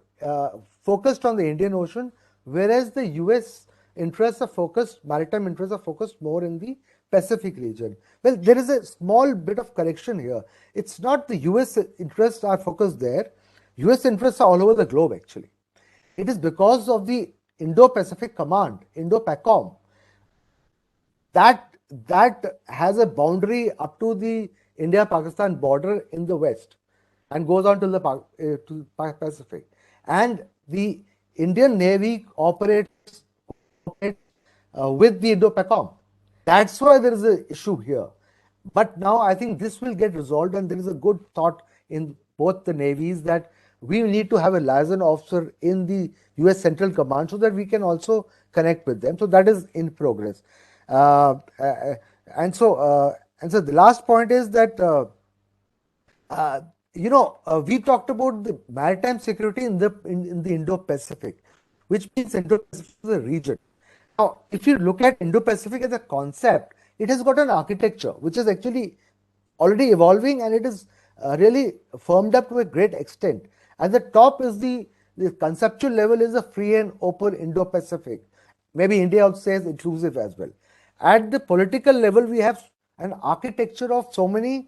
focused on the Indian Ocean, whereas the US interests are focused, maritime interests are focused more in the Pacific region. Well, there is a small bit of correction here. It's not the US interests are focused there. US interests are all over the globe, actually. It is because of the Indo-Pacific Command, Indo-PACOM, that has a boundary up to the India-Pakistan border in the west and goes on to the Pacific. And the Indian Navy operates with the Indo-PACOM. That's why there is an issue here. But now I think this will get resolved, and there is a good thought in both the navies that we need to have a liaison officer in the US Central Command so that we can also connect with them. So that is in progress. And so the last point is that we talked about the maritime security in the Indo-Pacific, which means Indo-Pacific is a region. Now, if you look at Indo-Pacific as a concept, it has got an architecture which is actually already evolving, and it is really firmed up to a great extent. At the top is the conceptual level is a free and open Indo-Pacific. Maybe India also says inclusive as well. At the political level, we have an architecture of so many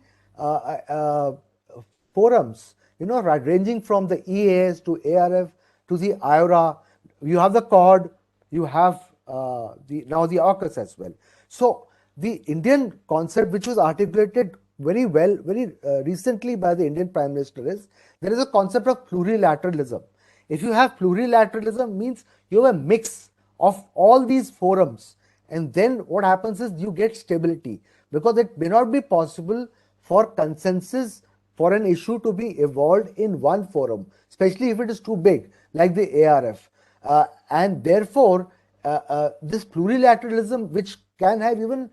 forums, ranging from the EAS to ARF to the IORA. You have the CORD, you have now the AUKUS as well. So the Indian concept, which was articulated very well, very recently by the Indian Prime Minister, is there is a concept of plurilateralism. If you have plurilateralism, means you have a mix of all these forums, and then what happens is you get stability, because it may not be possible for consensus for an issue to be evolved in one forum, especially if it is too big, like the ARF. And therefore, this plurilateralism, which can have even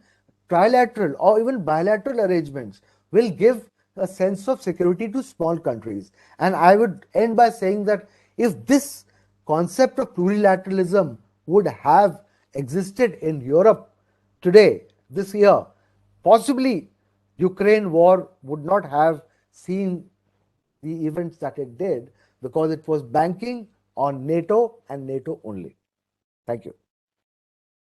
trilateral or even bilateral arrangements, will give a sense of security to small countries. And I would end by saying that if this concept of plurilateralism would have existed in Europe today, this year, possibly Ukraine war would not have seen the events that it did, because it was banking on NATO and NATO only. Thank you.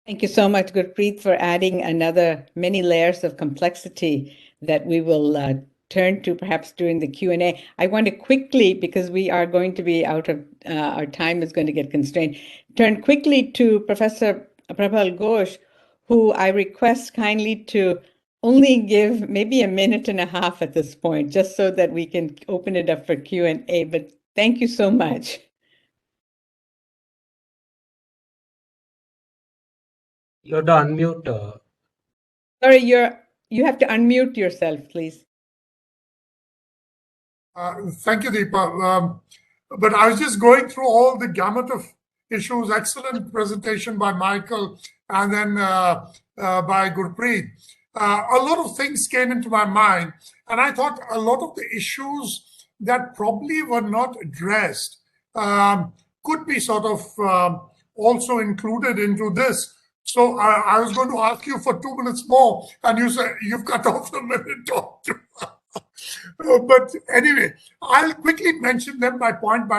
Thank you so much, Gurpreet, for adding another many layers of complexity that we will turn to perhaps during the Q&A. I want to quickly, because we are going to be out of, our time is going to get constrained, turn quickly to Professor Prabal Ghosh, who I request kindly to only give maybe a minute and a half at this point, just so that we can open it up for Q&A. But thank you so much. You have to unmute. Sorry, you have to unmute yourself, please. Thank you, Deepa. But I was just going through all the gamut of issues. Excellent presentation by Michael, and then by Gurpreet. A lot of things came into my mind, and I thought a lot of the issues that probably were not addressed could be sort of also included into this. So I was going to ask you for 2 minutes more, and you said you've cut off a minute or two. But anyway, I'll quickly mention them by point.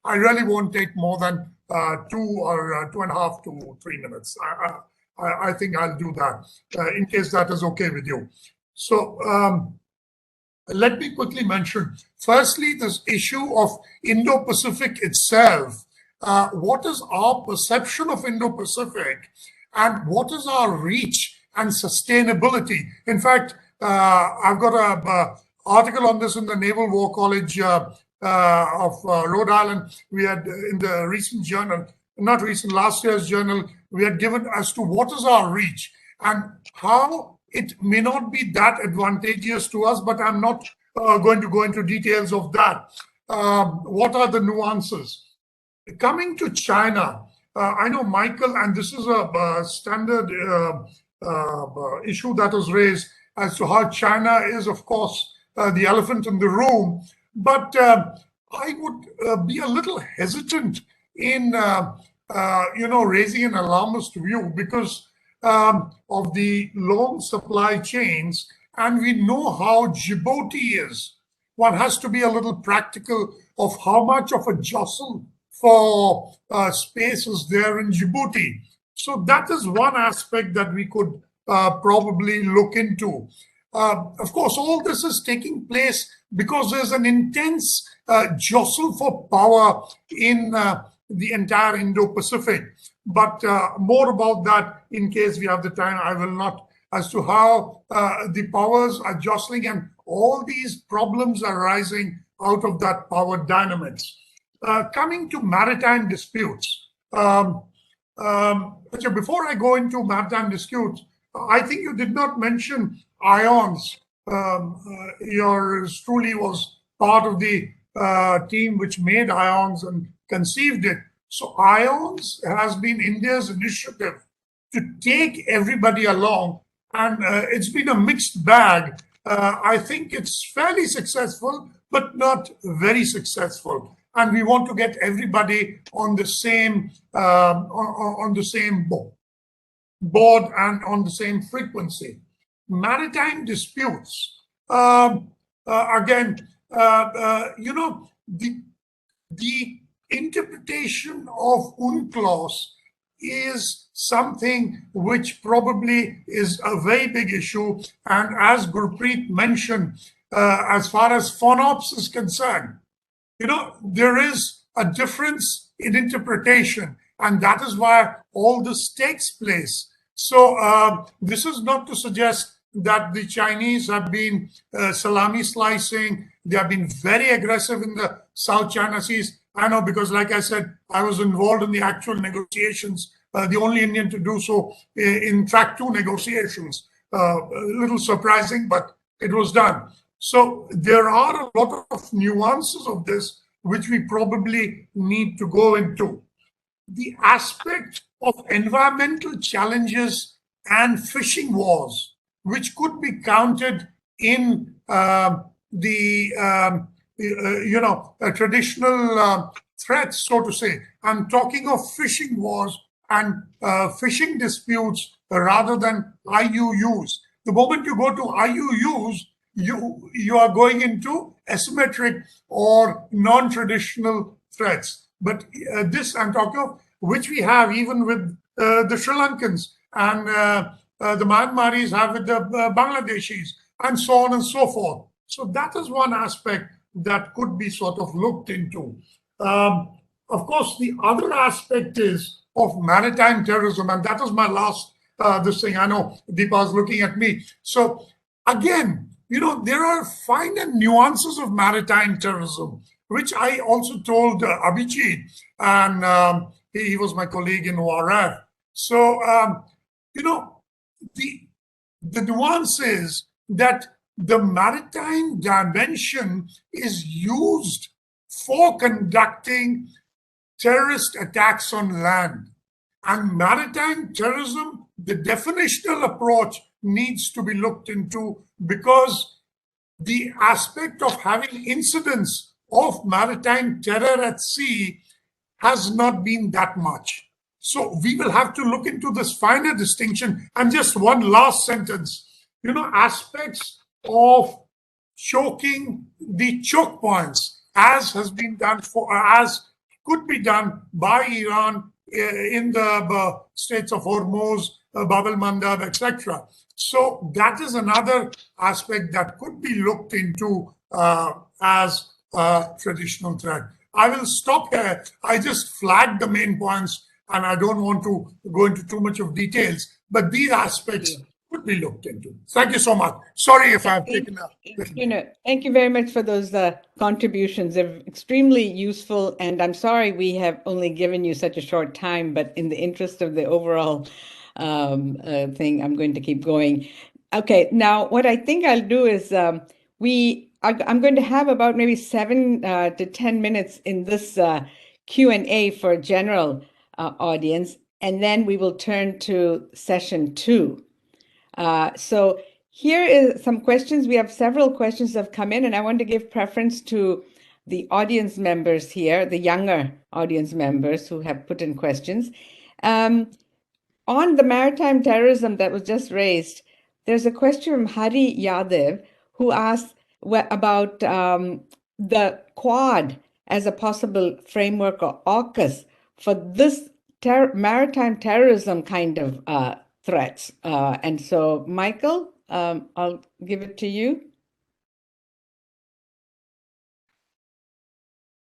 I really won't take more than 2 or 2.5 to 3 minutes. I think I'll do that, in case that is okay with you. So let me quickly mention, firstly, this issue of Indo-Pacific itself. What is our perception of Indo-Pacific, and what is our reach and sustainability? In fact, I've got an article on this in the Naval War College of Rhode Island. We had in the recent journal, not recent, last year's journal, we had given as to what is our reach and how it may not be that advantageous to us, but I'm not going to go into details of that. What are the nuances? Coming to China, I know Michael, and this is a standard issue that was raised as to how China is, of course, the elephant in the room. But I would be a little hesitant in, raising an alarmist view because of the long supply chains, and we know how Djibouti is. One has to be a little practical of how much of a jostle for space is there in Djibouti. So that is one aspect that we could probably look into. Of course, all this is taking place because there's an intense jostle for power in the entire Indo-Pacific. But more about that in case we have the time. I will not, as to how the powers are jostling and all these problems are rising out of that power dynamics. Coming to maritime disputes. Before I go into maritime disputes, I think you did not mention ions. Yours truly was part of the team which made ions and conceived it. So ions has been India's initiative to take everybody along, and it's been a mixed bag. I think it's fairly successful, but not very successful. and we want to get everybody on the same board and on the same frequency. Maritime disputes. Again, the interpretation of UNCLOS is something which probably is a very big issue. And as Gurpreet mentioned, as far as FONOPS is concerned, there is a difference in interpretation, and that is why all this takes place. So this is not to suggest that the Chinese have been salami slicing. They have been very aggressive in the South China Seas. I know, because like I said, I was involved in the actual negotiations, the only Indian to do so in Track 2 negotiations. A little surprising, but it was done. So there are a lot of nuances of this which we probably need to go into. The aspect of environmental challenges and fishing wars, which could be counted in traditional threats, so to say. I'm talking of fishing wars and fishing disputes rather than IUUs. The moment you go to IUUs, you are going into asymmetric or non-traditional threats. But this I'm talking of, which we have even with the Sri Lankans, and the Myanmaris have with the Bangladeshis, and so on and so forth. So that is one aspect that could be sort of looked into. Of course, the other aspect is of maritime terrorism, and that is my last this thing. I know Deepa is looking at me. So again, there are finer nuances of maritime terrorism, which I also told Abhijit, and he was my colleague in ORF. So, the nuance is that the maritime dimension is used for conducting terrorist attacks on land. And maritime terrorism, the definitional approach needs to be looked into, because the aspect of having incidents of maritime terror at sea has not been that much. So we will have to look into this finer distinction. And just one last sentence, aspects of choking the choke points, as has been done as could be done by Iran in the Straits of Hormuz, Bab el-Mandab, etc. So that is another aspect that could be looked into as a traditional threat. I will stop here. I just flagged the main points, and I don't want to go into too much of details, but these aspects could be looked into. Thank you so much. Sorry if I've taken up. Thank you very much for those contributions. They're extremely useful, and I'm sorry we have only given you such a short time, but in the interest of the overall thing, I'm going to keep going. Okay, now what I think I'll do is I'm going to have about maybe 7 to 10 minutes in this Q&A for general audience, and then we will turn to session 2. So here is some questions. We have several questions that have come in, and I want to give preference to the audience members here, the younger audience members who have put in questions. On the maritime terrorism that was just raised, there's a question from Hari Yadav, who asked about the Quad as a possible framework or AUKUS for this maritime terrorism kind of threats. And so, Michael, I'll give it to you.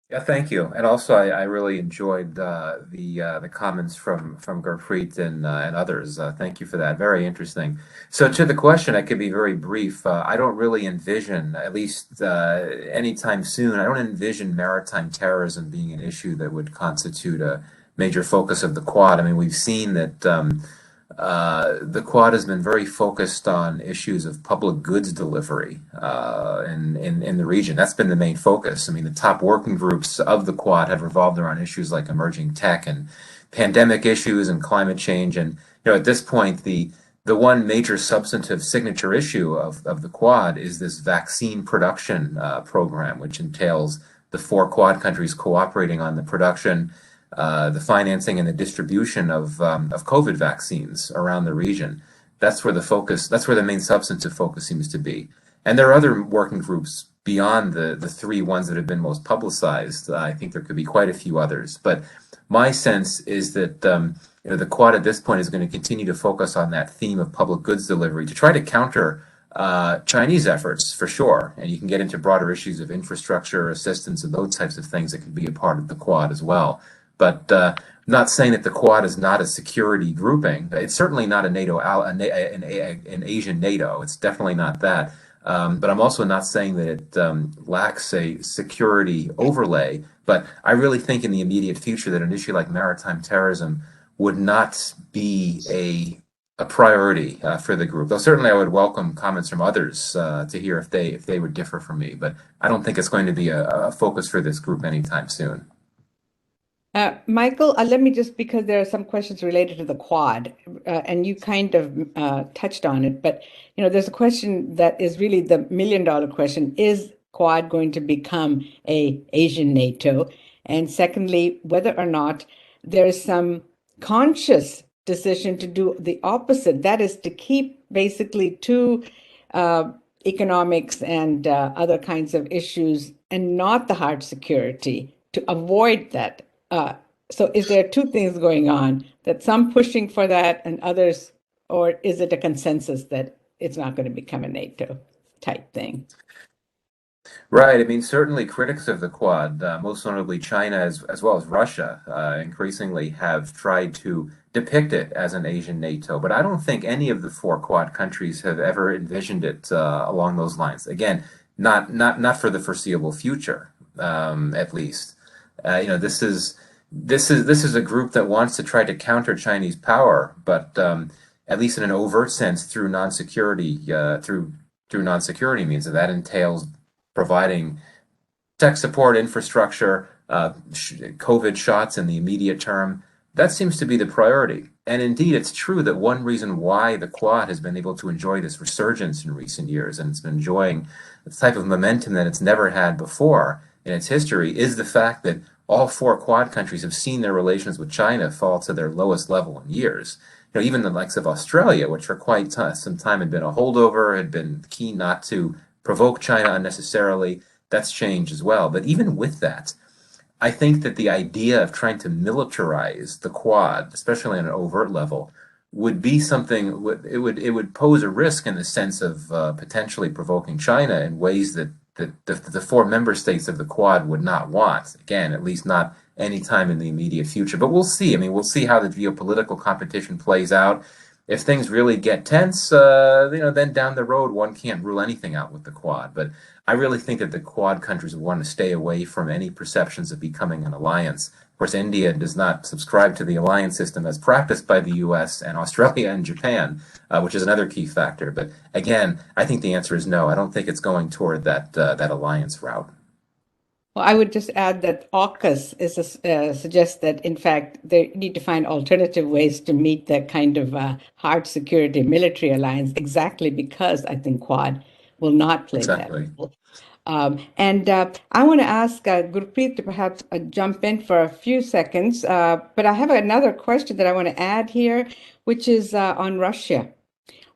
Yeah, thank you. And also, I really enjoyed the comments from Gurpreet and others. Thank you for that. Very interesting. So to the question, I could be very brief. I don't really envision, at least anytime soon, I don't envision maritime terrorism being an issue that would constitute a major focus of the Quad. I mean, we've seen that the Quad has been very focused on issues of public goods delivery in the region. That's been the main focus. I mean, the top working groups of the Quad have revolved around issues like emerging tech and pandemic issues and climate change. And at this point, the one major substantive signature issue of the Quad is this vaccine production program, which entails the four Quad countries cooperating on the production, the financing, and the distribution of COVID vaccines around the region. That's where the main substantive focus seems to be. And there are other working groups beyond the three ones that have been most publicized. I think there could be quite a few others. But my sense is that the Quad at this point is going to continue to focus on that theme of public goods delivery to try to counter Chinese efforts, for sure. And you can get into broader issues of infrastructure, assistance, and those types of things that can be a part of the Quad as well. But I'm not saying that the Quad is not a security grouping. It's certainly not a NATO, an Asian NATO. It's definitely not that. But I'm also not saying that it lacks a security overlay. But I really think in the immediate future that an issue like maritime terrorism would not be a priority for the group. Though certainly I would welcome comments from others to hear if they would differ from me. But I don't think it's going to be a focus for this group anytime soon. Michael, let me just, because there are some questions related to the Quad, and you kind of touched on it, but there's a question that is really the million-dollar question: is Quad going to become a Asian NATO? And secondly, whether or not there is some conscious decision to do the opposite, that is to keep basically two economics and other kinds of issues and not the hard security, to avoid that. So is there two things going on, that some pushing for that and others, or is it a consensus that it's not going to become a NATO type thing? Right. I mean, certainly critics of the Quad, most notably China as well as Russia, increasingly have tried to depict it as an Asian NATO. But I don't think any of the four Quad countries have ever envisioned it along those lines. Again, not for the foreseeable future, at least. This is a group that wants to try to counter Chinese power, but at least in an overt sense through non-security through non-security means. And that entails providing tech support, infrastructure, COVID shots in the immediate term. That seems to be the priority. And indeed, it's true that one reason why the Quad has been able to enjoy this resurgence in recent years, and it's been enjoying the type of momentum that it's never had before in its history, is the fact that all four Quad countries have seen their relations with China fall to their lowest level in years. Even the likes of Australia, which for quite some time had been a holdover, had been keen not to provoke China unnecessarily, that's changed as well. But even with that, I think that the idea of trying to militarize the Quad, especially on an overt level, would be something, it would pose a risk in the sense of potentially provoking China in ways that the four member states of the Quad would not want. Again, at least not anytime in the immediate future. But we'll see. I mean, we'll see how the geopolitical competition plays out. If things really get tense, then down the road, one can't rule anything out with the Quad. But I really think that the Quad countries want to stay away from any perceptions of becoming an alliance. Of course, India does not subscribe to the alliance system as practiced by the U.S. and Australia and Japan, which is another key factor. But again, I think the answer is no. I don't think it's going toward that alliance route. Well, I would just add that AUKUS suggests that, in fact, they need to find alternative ways to meet that kind of hard security military alliance, exactly because I think Quad will not play that role. And I want to ask Gurpreet to perhaps jump in for a few seconds, but I have another question that I want to add here, which is on Russia.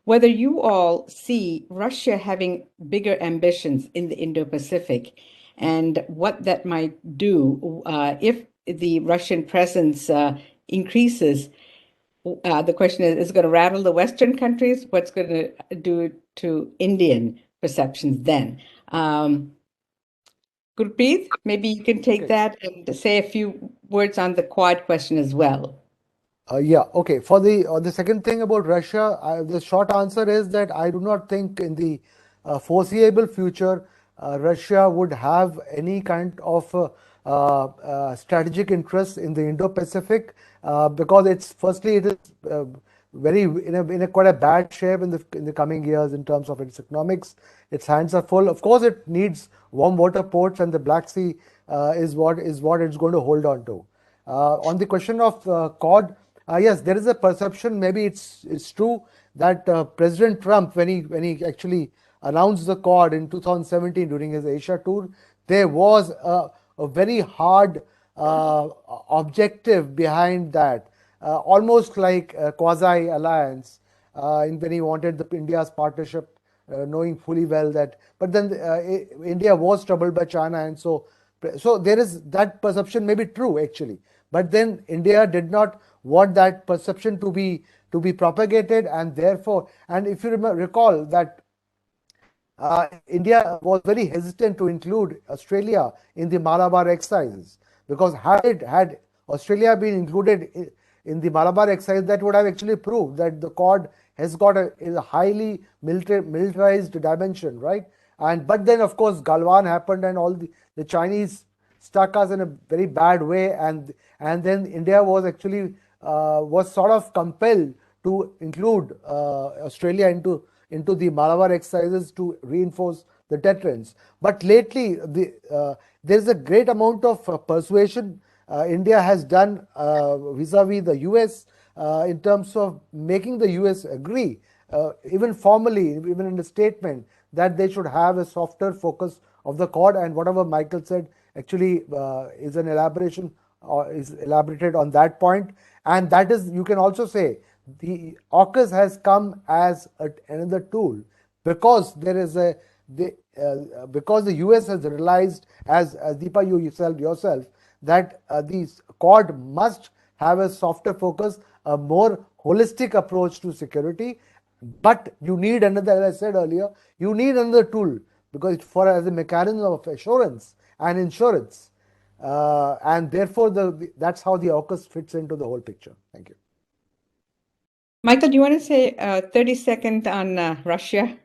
Whether you all see Russia having bigger ambitions in the Indo-Pacific, and what that might do if the Russian presence increases. The question is it going to rattle the Western countries? What's going to do to Indian perceptions then? Gurpreet, maybe you can take that and say a few words on the Quad question as well. Yeah, okay. For the second thing about Russia, the short answer is that I do not think in the foreseeable future Russia would have any kind of strategic interest in the Indo-Pacific because it is very in a quite a bad shape in the coming years in terms of its economics. Its hands are full. Of course, it needs warm water ports, and the Black Sea is what it's going to hold on to. On the question of Quad, yes, there is a perception. Maybe it's true that President Trump, when he actually announced the Quad in 2017 during his Asia tour, there was a very hard objective behind that, almost like a quasi-alliance, when he wanted India's partnership, knowing fully well that. But then India was troubled by China, and so there is that perception may be true actually. But then India did not want that perception to be propagated, and therefore, and if you recall that India was very hesitant to include Australia in the Malabar exercises, because had Australia been included in the Malabar exercise, that would have actually proved that the Quad has got a highly militarized dimension, right? But then of course Galwan happened, and all the Chinese struck us in a very bad way, and then India was actually was sort of compelled to include Australia into the Malabar exercises to reinforce the deterrence. But lately, there's a great amount of persuasion India has done vis-a-vis the US in terms of making the US agree, even formally, even in a statement, that they should have a softer focus of the Quad. And whatever Michael said actually is an elaboration, or is elaborated on that point. And that is, you can also say, the AUKUS has come as another tool, because there is because the US has realized, as Deepa, you yourself, that these Quad must have a softer focus, a more holistic approach to security. But you need another, as I said earlier, you need another tool, because as a mechanism of assurance and insurance, and therefore that's how the AUKUS fits into the whole picture. Thank you. Michael, do you want to say 30 seconds on Russia,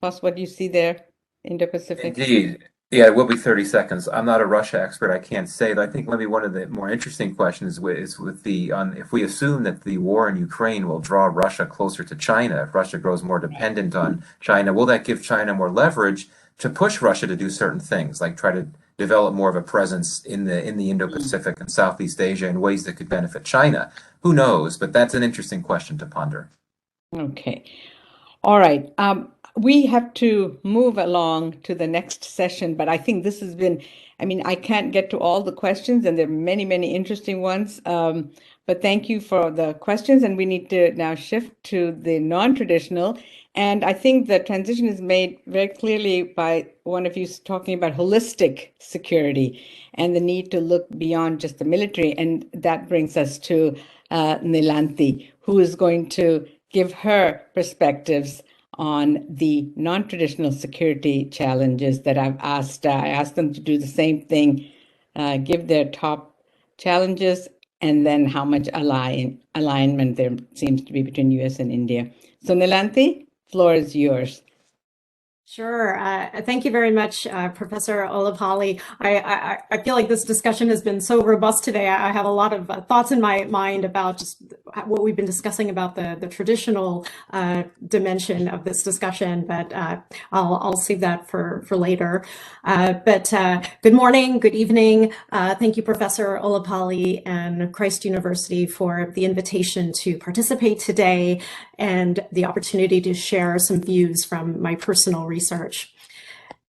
plus what you see there, Indo-Pacific? Indeed. Yeah, it will be 30 seconds. I'm not a Russia expert. I can't say, but I think maybe one of the more interesting questions is with if we assume that the war in Ukraine will draw Russia closer to China, if Russia grows more dependent on China, will that give China more leverage to push Russia to do certain things, like try to develop more of a presence in the Indo-Pacific and Southeast Asia in ways that could benefit China? Who knows? But that's an interesting question to ponder. Okay. All right. We have to move along to the next session, but I think this has been, I can't get to all the questions, and there are many, many interesting ones. But thank you for the questions, and we need to now shift to the non-traditional. And I think the transition is made very clearly by one of you talking about holistic security and the need to look beyond just the military. And that brings us to Nilanthi, who is going to give her perspectives on the non-traditional security challenges that I've asked. I asked them to do the same thing, give their top challenges, and then how much alignment there seems to be between US and India. So Nilanthi, floor is yours. Sure. Thank you very much, Professor Ollapally. I feel like this discussion has been so robust today. I have a lot of thoughts in my mind about just what we've been discussing about the traditional dimension of this discussion, but I'll save that for later. But good morning, good evening. Thank you, Professor Ollapally and Christ University, for the invitation to participate today and the opportunity to share some views from my personal research.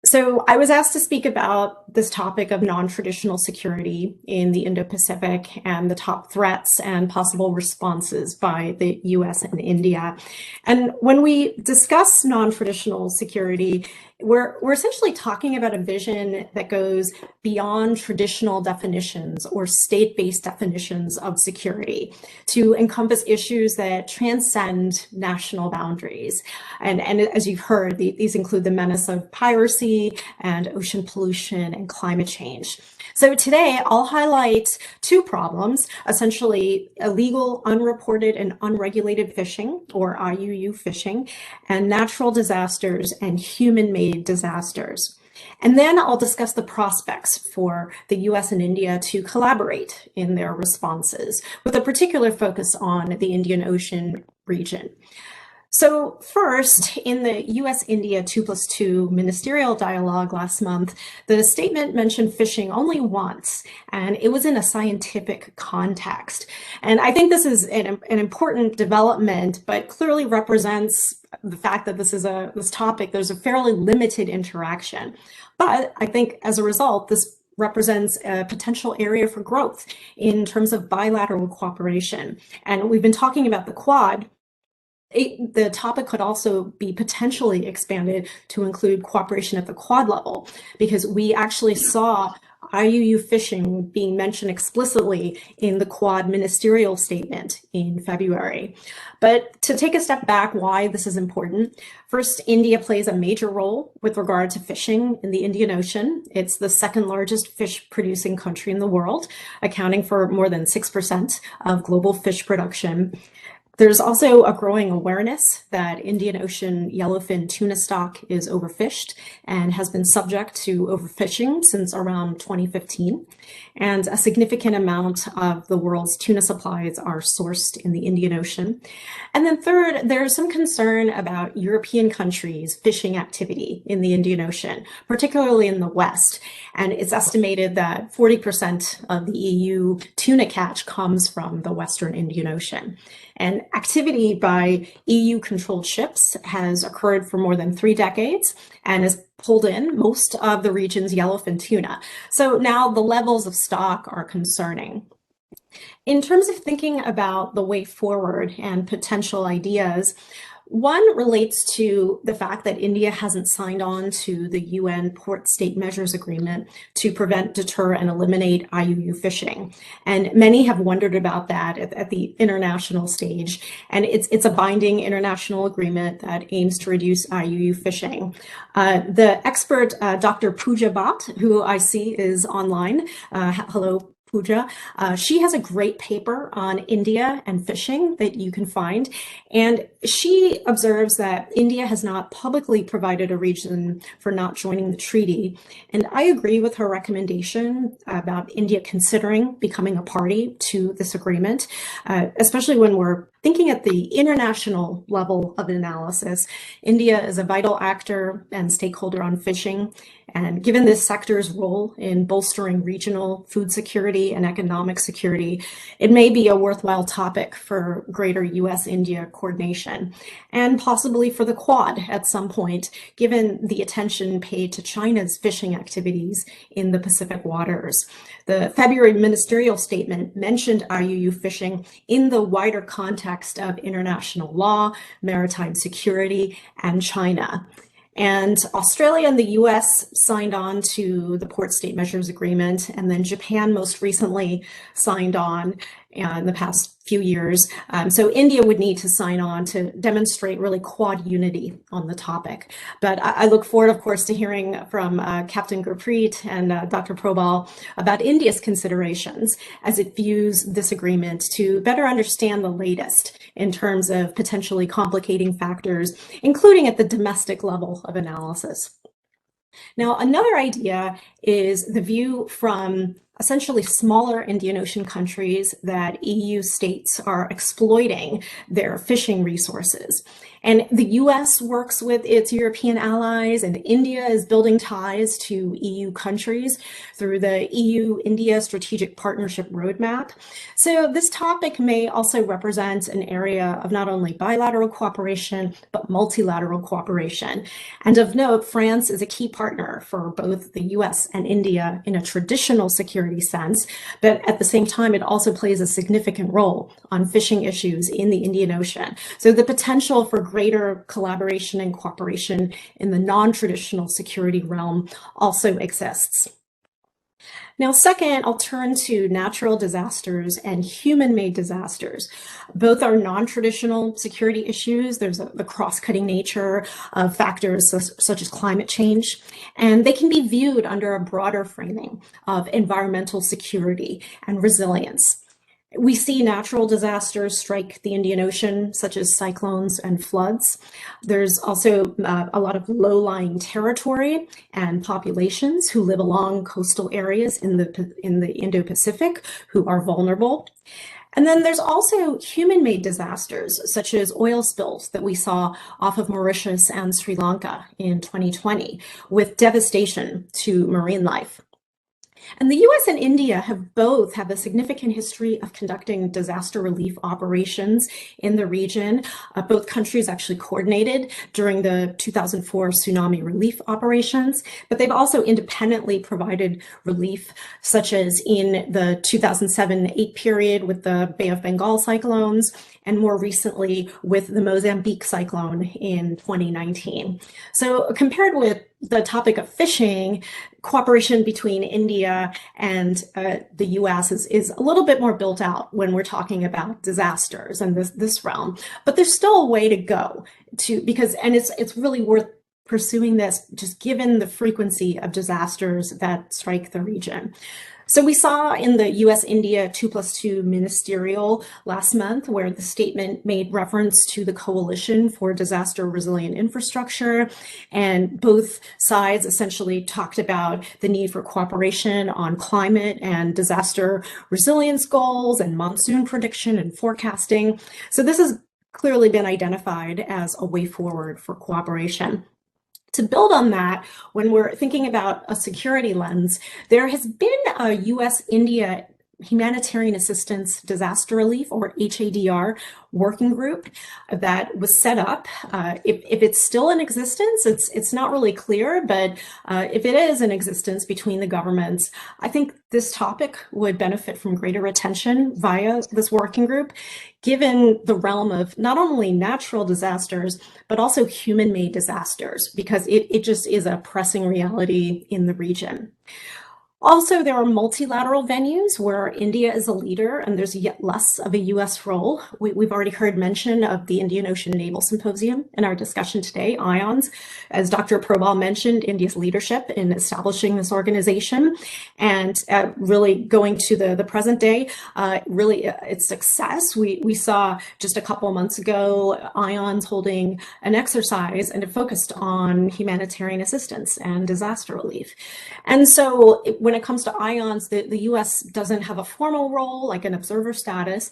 So I was asked to speak about this topic of non-traditional security in the Indo-Pacific and the top threats and possible responses by the US and India. And when we discuss non-traditional security, we're essentially talking about a vision that goes beyond traditional definitions or state-based definitions of security to encompass issues that transcend national boundaries. And as you've heard, these include the menace of piracy and ocean pollution and climate change. So today I'll highlight two problems, essentially illegal, unreported, and unregulated fishing, or IUU fishing, and natural disasters and human-made disasters. And then I'll discuss the prospects for the US and India to collaborate in their responses, with a particular focus on the Indian Ocean region. So first, in the US-India 2+2 ministerial dialogue last month, the statement mentioned fishing only once, and it was in a scientific context. And I think this is an important development, but clearly represents the fact that this topic, there's a fairly limited interaction. But I think as a result, this represents a potential area for growth in terms of bilateral cooperation. And we've been talking about the Quad. The topic could also be potentially expanded to include cooperation at the Quad level, because we actually saw IUU fishing being mentioned explicitly in the Quad ministerial statement in February. But to take a step back, why this is important. First, India plays a major role with regard to fishing in the Indian Ocean. It's the second largest fish producing country in the world, accounting for more than 6% of global fish production. There's also a growing awareness that Indian Ocean yellowfin tuna stock is overfished and has been subject to overfishing since around 2015. And a significant amount of the world's tuna supplies are sourced in the Indian Ocean. And then third, there's some concern about European countries' fishing activity in the Indian Ocean, particularly in the West. And it's estimated that 40% of the EU tuna catch comes from the Western Indian Ocean. And activity by EU-controlled ships has occurred for more than 3 decades and has pulled in most of the region's yellowfin tuna. So now the levels of stock are concerning. In terms of thinking about the way forward and potential ideas, one relates to the fact that India hasn't signed on to the UN Port State Measures Agreement to prevent, deter, and eliminate IUU fishing. And many have wondered about that at the international stage. And it's a binding international agreement that aims to reduce IUU fishing. The expert, Dr. Pooja Bhatt, who I see is online, hello, Pooja. She has a great paper on India and fishing that you can find. And she observes that India has not publicly provided a reason for not joining the treaty. And I agree with her recommendation about India considering becoming a party to this agreement, especially when we're thinking at the international level of analysis. India is a vital actor and stakeholder on fishing. And given this sector's role in bolstering regional food security and economic security, it may be a worthwhile topic for greater U.S.-India coordination, and possibly for the Quad at some point, given the attention paid to China's fishing activities in the Pacific waters. The February ministerial statement mentioned IUU fishing in the wider context of international law, maritime security, and China. And Australia and the US signed on to the Port State Measures Agreement, and then Japan most recently signed on in the past few years. So India would need to sign on to demonstrate really Quad unity on the topic. But I look forward, of course, to hearing from Captain Gurpreet and Dr. Probal about India's considerations as it views this agreement to better understand the latest in terms of potentially complicating factors, including at the domestic level of analysis. Now, another idea is the view from essentially smaller Indian Ocean countries that EU states are exploiting their fishing resources. And the US works with its European allies, and India is building ties to EU countries through the EU-India Strategic Partnership Roadmap. So this topic may also represent an area of not only bilateral cooperation, but multilateral cooperation. And of note, France is a key partner for both the US and India in a traditional security sense, but at the same time, it also plays a significant role on fishing issues in the Indian Ocean. So the potential for greater collaboration and cooperation in the non-traditional security realm also exists. Now, second, I'll turn to natural disasters and human-made disasters. Both are non-traditional security issues. There's the cross-cutting nature of factors such as climate change, and they can be viewed under a broader framing of environmental security and resilience. We see natural disasters strike the Indian Ocean, such as cyclones and floods. There's also a lot of low-lying territory and populations who live along coastal areas in the Indo-Pacific who are vulnerable. And then there's also human-made disasters, such as oil spills that we saw off of Mauritius and Sri Lanka in 2020, with devastation to marine life. And the US and India both have a significant history of conducting disaster relief operations in the region. Both countries actually coordinated during the 2004 tsunami relief operations, but they've also independently provided relief, such as in the 2007-8 period with the Bay of Bengal cyclones, and more recently with the Mozambique cyclone in 2019. So compared with the topic of fishing, cooperation between India and the US is a little bit more built out when we're talking about disasters and this realm. But there's still a way to go because it's really worth pursuing this, just given the frequency of disasters that strike the region. So we saw in the U.S. India 2+2 ministerial last month, where the statement made reference to the Coalition for Disaster Resilient Infrastructure, and both sides essentially talked about the need for cooperation on climate and disaster resilience goals and monsoon prediction and forecasting. So this has clearly been identified as a way forward for cooperation. To build on that, when we're thinking about a security lens, there has been a U.S.-India Humanitarian Assistance Disaster Relief, or HADR, working group that was set up. If it's still in existence, it's not really clear, but if it is in existence between the governments, I think this topic would benefit from greater attention via this working group, given the realm of not only natural disasters, but also human-made disasters, because it just is a pressing reality in the region. Also, there are multilateral venues where India is a leader and there's yet less of a U.S. role. We've already heard mention of the Indian Ocean Naval Symposium in our discussion today, IONS. As Dr. Probal mentioned, India's leadership in establishing this organization and really going to the present day, really its success. We saw just a couple of months ago, IONS holding an exercise and it focused on humanitarian assistance and disaster relief. And so when it comes to IONS, the U.S. doesn't have a formal role, like an observer status.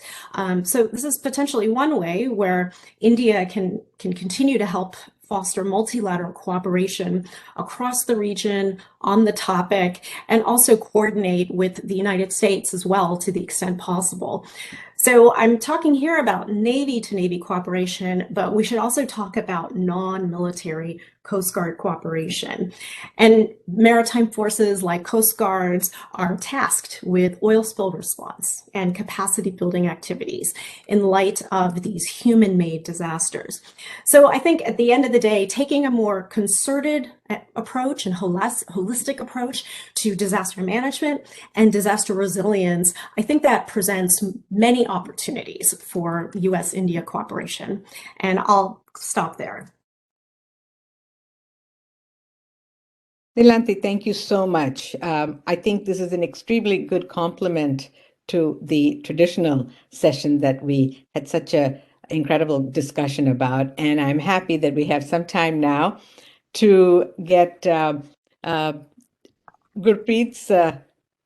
So this is potentially one way where India can continue to help foster multilateral cooperation across the region on the topic, and also coordinate with the United States as well to the extent possible. So I'm talking here about Navy-to-Navy cooperation, but we should also talk about non-military Coast Guard cooperation. And maritime forces like Coast Guards are tasked with oil spill response and capacity building activities in light of these human-made disasters. So I think at the end of the day, taking a more concerted approach and holistic approach to disaster management and disaster resilience, I think that presents many opportunities for U.S.-India cooperation. And I'll stop there. Nilanthi, thank you so much. I think this is an extremely good complement to the traditional session that we had such an incredible discussion about. And I'm happy that we have some time now to get Gurpreet's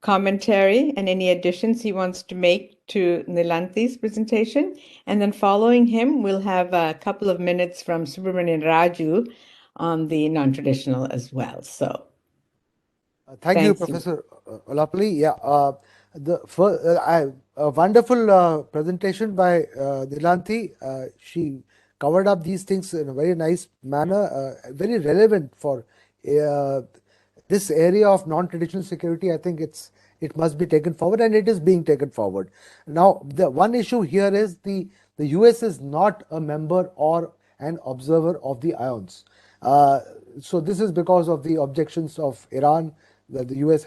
commentary and any additions he wants to make to Nilanthi's presentation. And then following him, we'll have a couple of minutes from Subramanyam Raju on the non-traditional as well. So thank you, Professor Ollapally. Yeah, a wonderful presentation by Nilanthi. She covered up these things in a very nice manner, very relevant for this area of non-traditional security. I think it must be taken forward, and it is being taken forward. Now, the one issue here is the US is not a member or an observer of the IONS. So this is because of the objections of Iran, that the US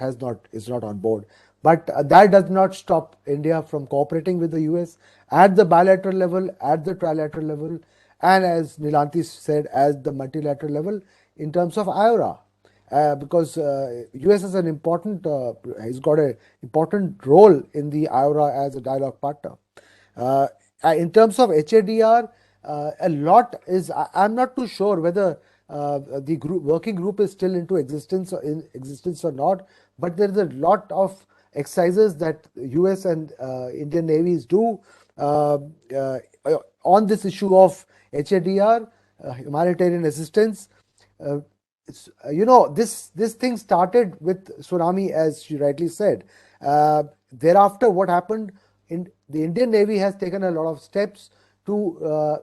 is not on board. But that does not stop India from cooperating with the US at the bilateral level, at the trilateral level, and as Nilanthi said, at the multilateral level in terms of IORA. Because US is he's got an important role in the IORA as a dialogue partner. In terms of HADR, a lot is, I'm not too sure whether the working group is still in existence or not, but there is a lot of exercises that US and Indian navies do on this issue of HADR, humanitarian assistance. this thing started with tsunami, as she rightly said. Thereafter, what happened in the Indian Navy has taken a lot of steps to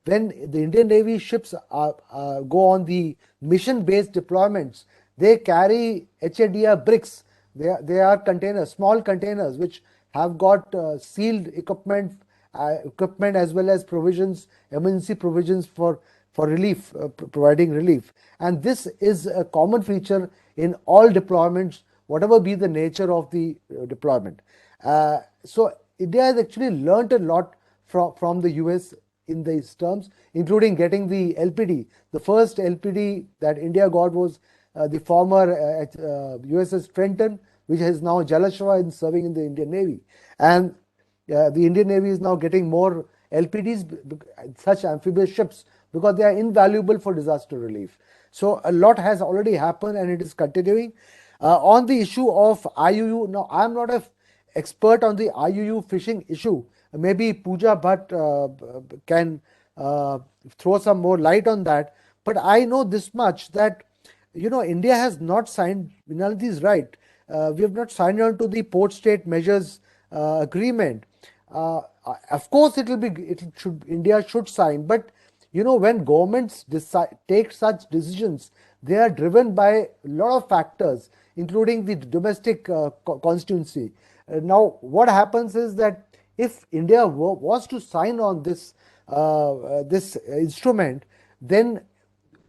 when the Indian Navy ships go on the mission-based deployments, they carry HADR bricks. They are containers, small containers, which have got sealed equipment as well as provisions, emergency provisions for relief, providing relief. And this is a common feature in all deployments, whatever be the nature of the deployment. So India has actually learnt a lot from the US in these terms, including getting the LPD. The first LPD that India got was the former USS Trenton, which is now Jalashwa and serving in the Indian Navy. And the Indian Navy is now getting more LPDs, such amphibious ships, because they are invaluable for disaster relief. So a lot has already happened and it is continuing. On the issue of IUU, now I'm not an expert on the IUU fishing issue. Maybe Pooja Bhatt can throw some more light on that. But I know this much, that India has not signed, Nilanthi is right, we have not signed on to the port state measures agreement. Of course, India should sign, but when governments take such decisions, they are driven by a lot of factors, including the domestic constituency. Now, what happens is that if India was to sign on this instrument, then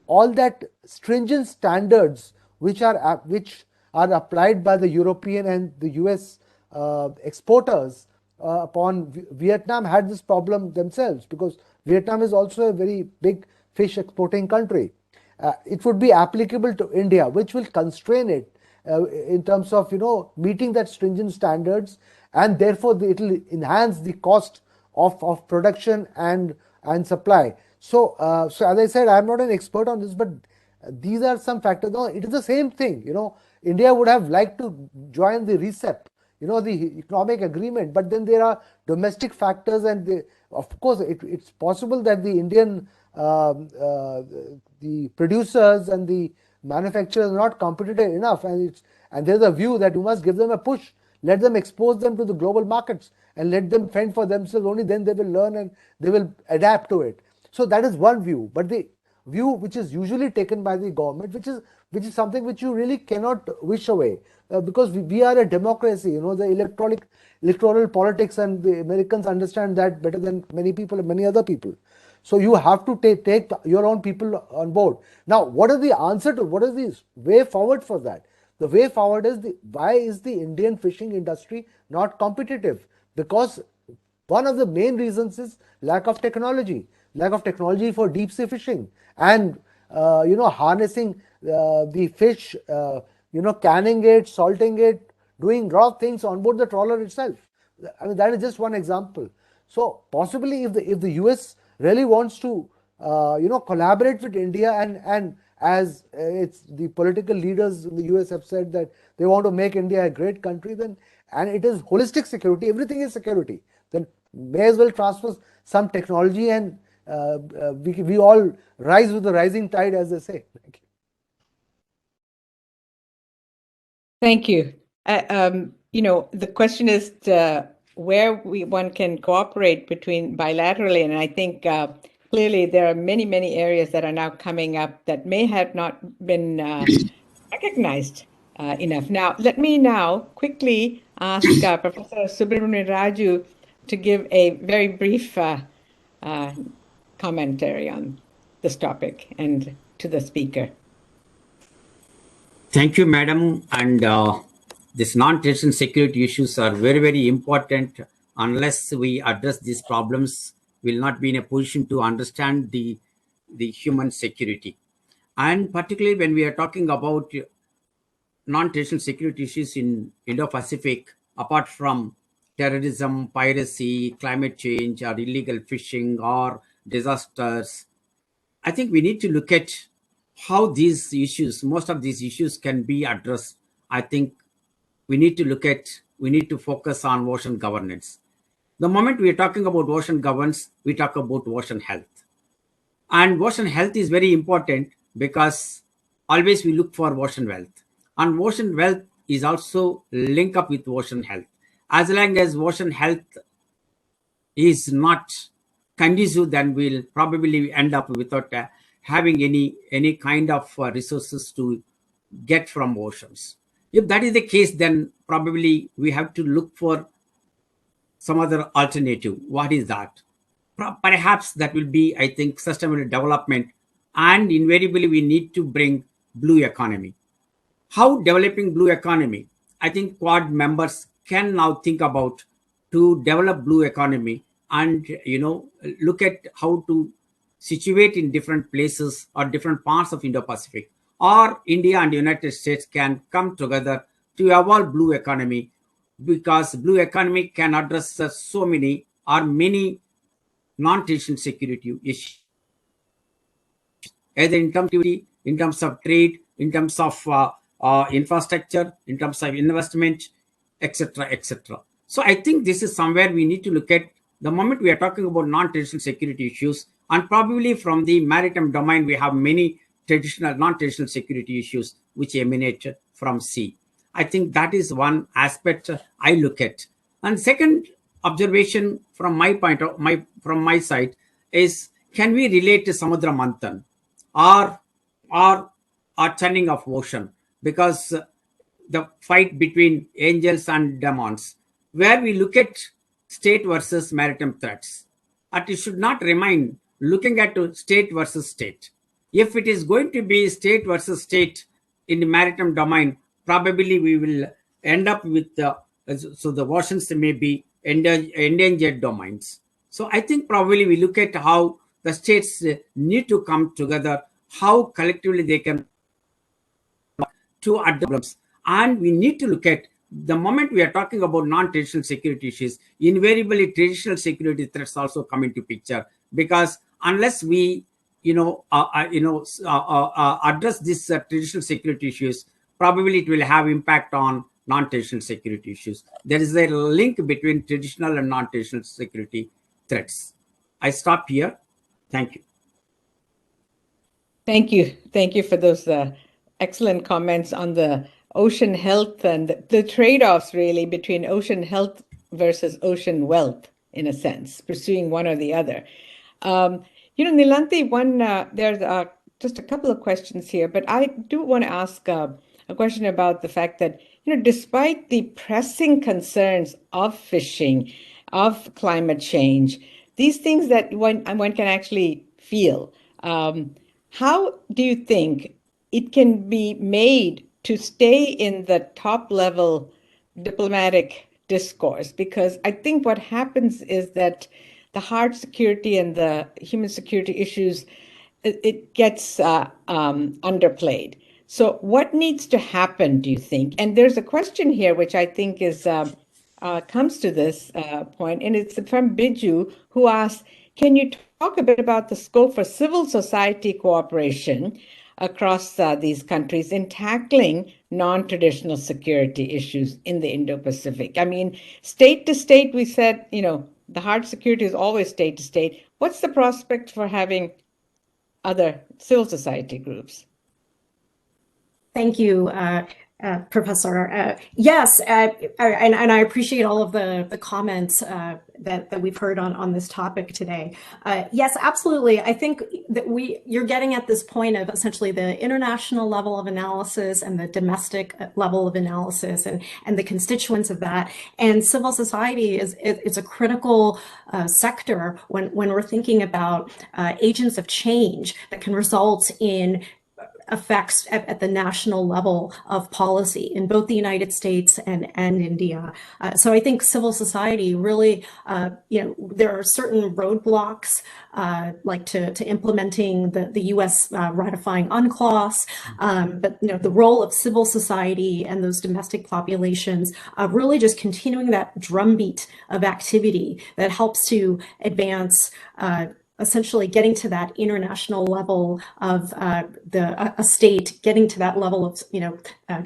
all that stringent standards which are applied by the European and the US exporters upon Vietnam had this problem themselves, because Vietnam is also a very big fish exporting country. It would be applicable to India, which will constrain it in terms of meeting that stringent standards, and therefore it will enhance the cost of production and supply. So as I said, I'm not an expert on this, but these are some factors. No, it is the same thing. India would have liked to join the RCEP, the economic agreement, but then there are domestic factors, and of course it's possible that the Indian the producers and the manufacturers are not competitive enough, and there's a view that you must give them a push, let them expose them to the global markets, and let them fend for themselves. Only then they will learn and they will adapt to it. So that is one view. But the view which is usually taken by the government, which is something which you really cannot wish away, because we are a democracy. The electoral politics, and the Americans understand that better than many people and many other people. So you have to take your own people on board. Now, what is the answer to, what is the way forward for that? The way forward is why is the Indian fishing industry not competitive? Because one of the main reasons is lack of technology for deep sea fishing, and harnessing the fish, canning it, salting it, doing raw things on board the trawler itself. I mean, that is just one example. So possibly if the US really wants to collaborate with India, and as it's the political leaders in the US have said that they want to make India a great country, then, and it is holistic security, everything is security, then may as well transfer some technology, and we all rise with the rising tide, as they say. Thank you. The question is where one can cooperate bilaterally, and I think clearly there are many areas that are now coming up that may have not been recognized enough. Now, let me quickly ask Professor Subramanyam Raju to give a very brief commentary on this topic, and to the speaker. Thank you, madam. And these non-tension security issues are very important. Unless we address these problems, we will not be in a position to understand the human security. And particularly when we are talking about non-tension security issues in Indo-Pacific, apart from terrorism, piracy, climate change, or illegal fishing, or disasters, I think we need to look at how these issues, most of these issues, can be addressed. I think we need to focus on ocean governance. The moment we are talking about ocean governance, we talk about ocean health. And ocean health is very important because always we look for ocean wealth. And ocean wealth is also linked up with ocean health. As long as ocean health is not conducive, then we'll probably end up without having any kind of resources to get from oceans. If that is the case, then probably we have to look for some other alternative. What is that? Perhaps that will be, I think, sustainable development, and invariably we need to bring blue economy. How developing blue economy? I think Quad members can now think about to develop blue economy and look at how to situate in different places or different parts of Indo-Pacific, or India and United States can come together to evolve blue economy, because blue economy can address so many non-traditional security issues, either in terms of trade, in terms of infrastructure, in terms of investment, etc., etc. So I think this is somewhere we need to look at the moment we are talking about non-traditional security issues, and probably from the maritime domain, we have many non-traditional security issues which emanate from sea. I think that is one aspect I look at. And second observation from my side is, can we relate to Samudra Manthan or turning of ocean? Because the fight between angels and demons, where we look at state versus maritime threats, and it should not remain looking at state versus state. If it is going to be state versus state in the maritime domain, probably we will end up with the oceans may be endangered domains. So I think probably we look at how the states need to come together, how collectively they can to address problems. And we need to look at the moment we are talking about non-traditional security issues, invariably traditional security threats also come into picture, because unless we address these traditional security issues, probably it will have impact on non-traditional security issues. There is a link between traditional and non-traditional security threats. I stop here. Thank you. Thank you. Thank you for those excellent comments on the ocean health and the trade-offs really between ocean health versus ocean wealth, in a sense, pursuing one or the other. Nilanthi, there's just a couple of questions here, but I do want to ask a question about the fact that, despite the pressing concerns of fishing, of climate change, these things that one can actually feel, how do you think it can be made to stay in the top level diplomatic discourse? Because I think what happens is that the hard security and the human security issues, it gets underplayed. So what needs to happen, do you think? And there's a question here which I think is comes to this point, and it's from Biju, who asks, can you talk a bit about the scope for civil society cooperation across these countries in tackling non-traditional security issues in the Indo-Pacific? I mean, state to state, we said, the hard security is always state to state. What's the prospect for having other civil society groups? Thank you, Professor. Yes, and I appreciate all of the comments that we've heard on this topic today. Yes, absolutely. I think that you're getting at this point of essentially the international level of analysis and the domestic level of analysis and the constituents of that. And civil society is a critical sector when we're thinking about agents of change that can result in effects at the national level of policy in both the United States and India. So I think civil society really, there are certain roadblocks like to implementing the U.S. ratifying UNCLOS, but the role of civil society and those domestic populations really just continuing that drumbeat of activity that helps to advance essentially getting to that international level of a state getting to that level of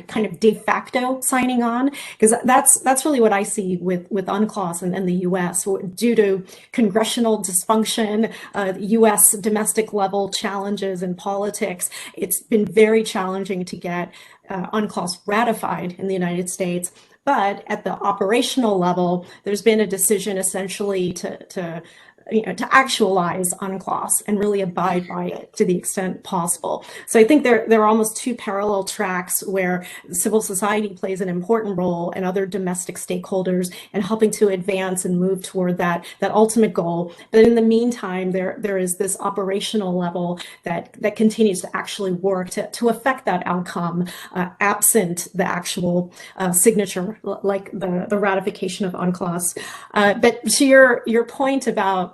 kind of de facto signing on, because that's really what I see with UNCLOS and the U.S. due to congressional dysfunction, U.S. domestic level challenges in politics. It's been very challenging to get UNCLOS ratified in the United States. But at the operational level, there's been a decision essentially to actualize UNCLOS and really abide by it to the extent possible. So I think there are almost two parallel tracks where civil society plays an important role and other domestic stakeholders in helping to advance and move toward that ultimate goal. But in the meantime, there is this operational level that continues to actually work to affect that outcome, absent the actual signature, like the ratification of UNCLOS. But to your point about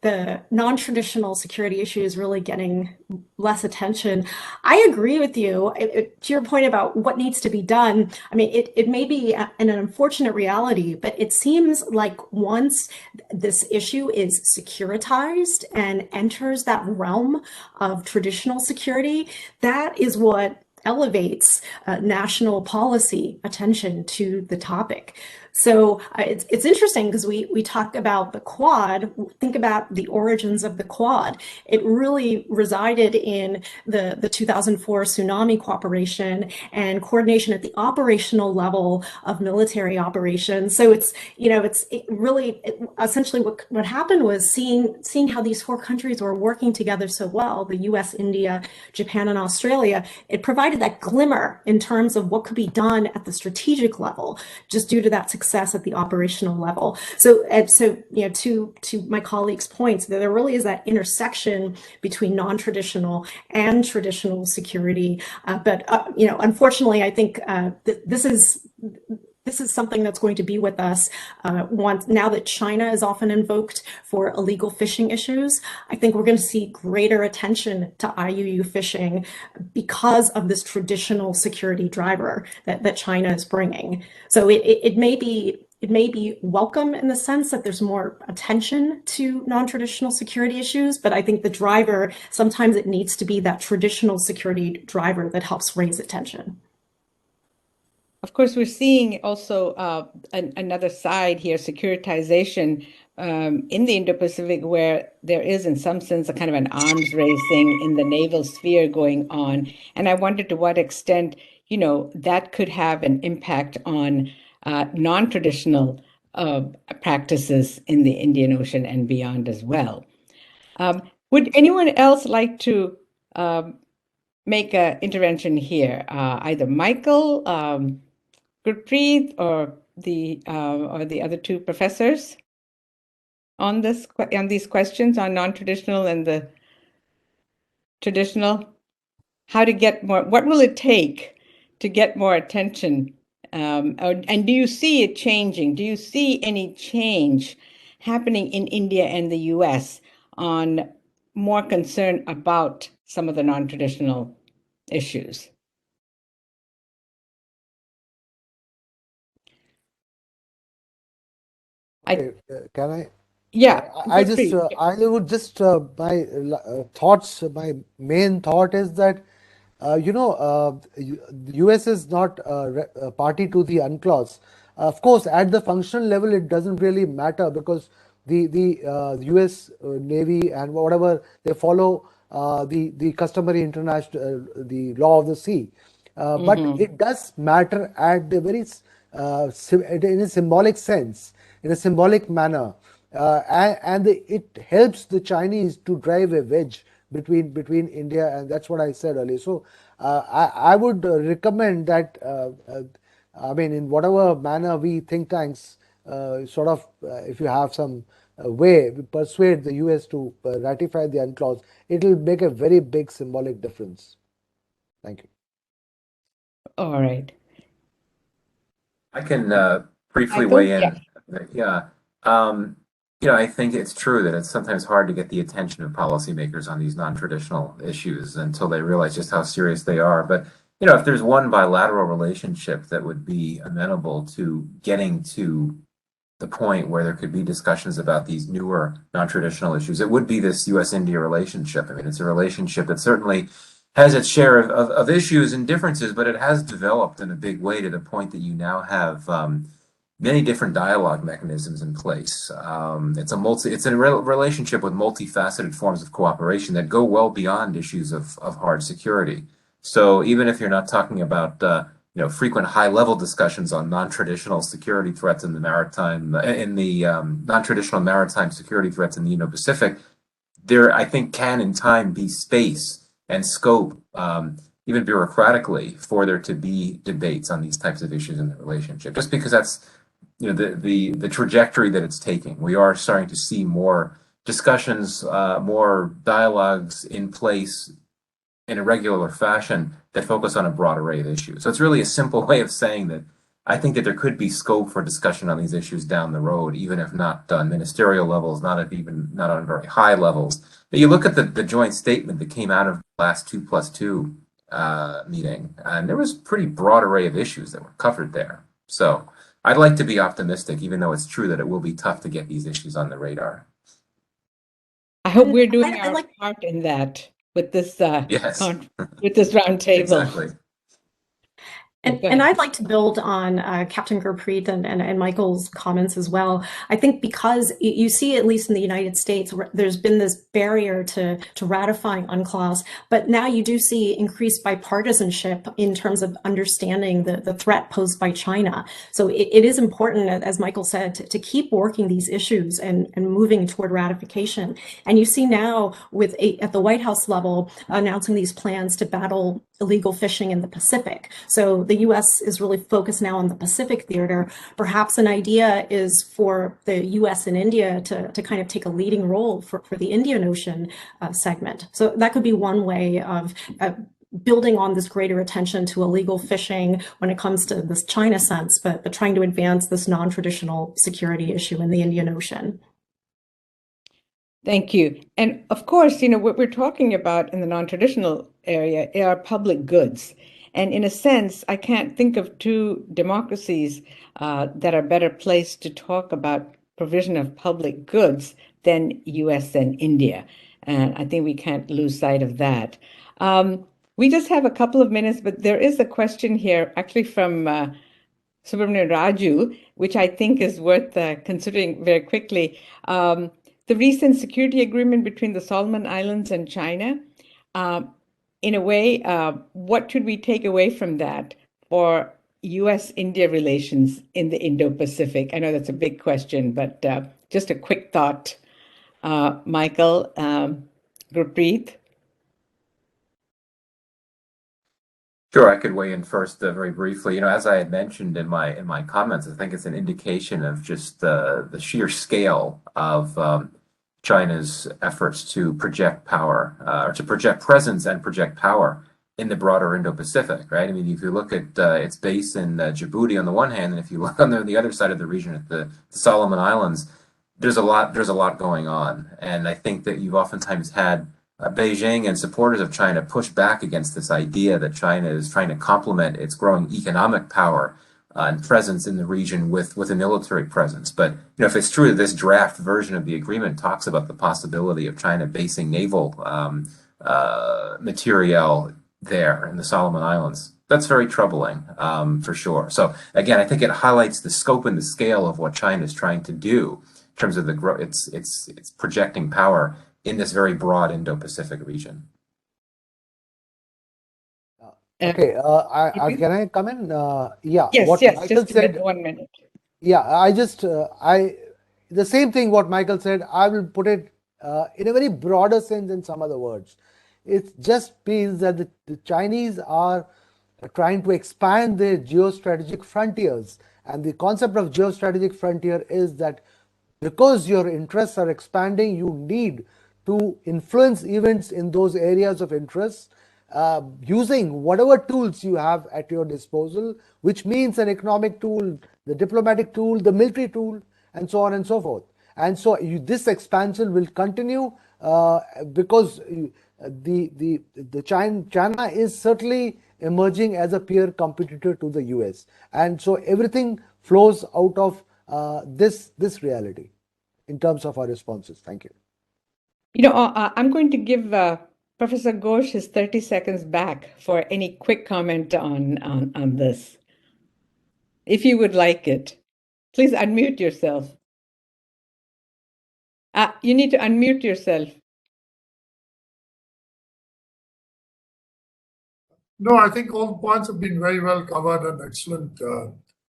the non-traditional security issues really getting less attention, I agree with you. To your point about what needs to be done, I mean, it may be an unfortunate reality, but it seems like once this issue is securitized and enters that realm of traditional security, that is what elevates national policy attention to the topic. So it's interesting because we talk about the Quad, think about the origins of the Quad. It really resided in the 2004 tsunami cooperation and coordination at the operational level of military operations. So it's essentially what happened was seeing how these four countries were working together so well, the U.S., India, Japan, and Australia. It provided that glimmer in terms of what could be done at the strategic level, just due to that success at the operational level. So to my colleagues' points, there really is that intersection between non-traditional and traditional security. But unfortunately, I think this is something that's going to be with us now that China is often invoked for illegal fishing issues. I think we're going to see greater attention to IUU fishing because of this traditional security driver that China is bringing. So it may be welcome in the sense that there's more attention to non-traditional security issues, but I think the driver, sometimes it needs to be that traditional security driver that helps raise attention. Of course, we're seeing also another side here, securitization in the Indo-Pacific, where there is, in some sense, a kind of an arms racing in the naval sphere going on. And I wonder to what extent, that could have an impact on non-traditional practices in the Indian Ocean and beyond as well. Would anyone else like to make an intervention here? Either Michael, Gurpreet, or the other two professors on these questions on non-traditional and the traditional. How to get more? What will it take to get more attention? And do you see it changing? Do you see any change happening in India and the U.S. on more concern about some of the non-traditional issues? Can I? Yeah, I would just my thoughts. My main thought is that the U.S. is not a party to the UNCLOS. Of course, at the functional level, it doesn't really matter because the U.S. Navy and whatever they follow the customary international the law of the sea. But it does matter at the very in a symbolic sense, in a symbolic manner, and it helps the Chinese to drive a wedge between India, and that's what I said earlier. So I would recommend that in whatever manner we think tanks if you have some way persuade the US to ratify the UNCLOS, it will make a very big symbolic difference. Thank you. All right. I can briefly weigh in. Yeah. I think it's true that it's sometimes hard to get the attention of policymakers on these non-traditional issues until they realize just how serious they are. But, if there's one bilateral relationship that would be amenable to getting to the point where there could be discussions about these newer non-traditional issues, it would be this U.S.-India relationship. I mean, it's a relationship that certainly has its share of issues and differences, but it has developed in a big way to the point that you now have many different dialogue mechanisms in place. It's a relationship with multifaceted forms of cooperation that go well beyond issues of hard security. So even if you're not talking about frequent high-level discussions on non-traditional security threats in the maritime, non-traditional maritime security threats in the Indo-Pacific, there I think can in time be space and scope, even bureaucratically, for there to be debates on these types of issues in the relationship. Just because that's the trajectory that it's taking. We are starting to see more discussions, more dialogues in place in a regular fashion that focus on a broad array of issues. So it's really a simple way of saying that I think that there could be scope for discussion on these issues down the road, even if not on ministerial levels, not on very high levels. But you look at the joint statement that came out of the last 2+2 meeting, and there was a pretty broad array of issues that were covered there. So I'd like to be optimistic, even though it's true that it will be tough to get these issues on the radar. I hope we're doing our part in that with this Yes. with this roundtable. Exactly. And I'd like to build on Captain Gurpreet and Michael's comments as well. I think because you see, at least in the United States, there's been this barrier to ratifying UNCLOS, but now you do see increased bipartisanship in terms of understanding the threat posed by China. So it is important, as Michael said, to keep working these issues and moving toward ratification. And you see now at the White House level announcing these plans to battle illegal fishing in the Pacific. So the U.S. is really focused now on the Pacific theater. Perhaps an idea is for the U.S. and India to kind of take a leading role for the Indian Ocean segment. So that could be one way of building on this greater attention to illegal fishing when it comes to this China sense, but trying to advance this non-traditional security issue in the Indian Ocean. Thank you. And of course, what we're talking about in the non-traditional area are public goods. And in a sense, I can't think of two democracies that are better placed to talk about provision of public goods than U.S. and India. And I think we can't lose sight of that. We just have a couple of minutes, but there is a question here actually from Subramanyam Raju, which I think is worth considering very quickly. The recent security agreement between the Solomon Islands and China, in a way, what should we take away from that for U.S.-India relations in the Indo-Pacific? I know that's a big question, but just a quick thought. Michael, Gurpreet? Sure, I could weigh in first very briefly. As I had mentioned in my comments, I think it's an indication of just the sheer scale of China's efforts to project power, or to project presence and project power in the broader Indo-Pacific, right? I mean, if you look at its base in Djibouti on the one hand, and if you look on the other side of the region at the Solomon Islands, there's a lot going on. And I think that you've oftentimes had Beijing and supporters of China push back against this idea that China is trying to complement its growing economic power and presence in the region with a military presence. But if it's true that this draft version of the agreement talks about the possibility of China basing naval materiel there in the Solomon Islands, that's very troubling, for sure. So again, I think it highlights the scope and the scale of what China is trying to do in terms of its projecting power in this very broad Indo-Pacific region. Okay, can I come in? Yeah. Yes, what yes. Michael Just said. 1 minute. Yeah, the same thing what Michael said. I will put it in a very broader sense in some other words. It just means that the Chinese are trying to expand their geostrategic frontiers, and the concept of geostrategic frontier is that because your interests are expanding, you need to influence events in those areas of interest using whatever tools you have at your disposal, which means an economic tool, the diplomatic tool, the military tool, and so on and so forth. And so this expansion will continue because China is certainly emerging as a peer competitor to the US. And so everything flows out of this reality in terms of our responses? Thank you. I'm going to give Professor Ghosh his 30 seconds back for any quick comment on this. If you would like it, please unmute yourself. You need to unmute yourself. No, I think all the points have been very well covered. An excellent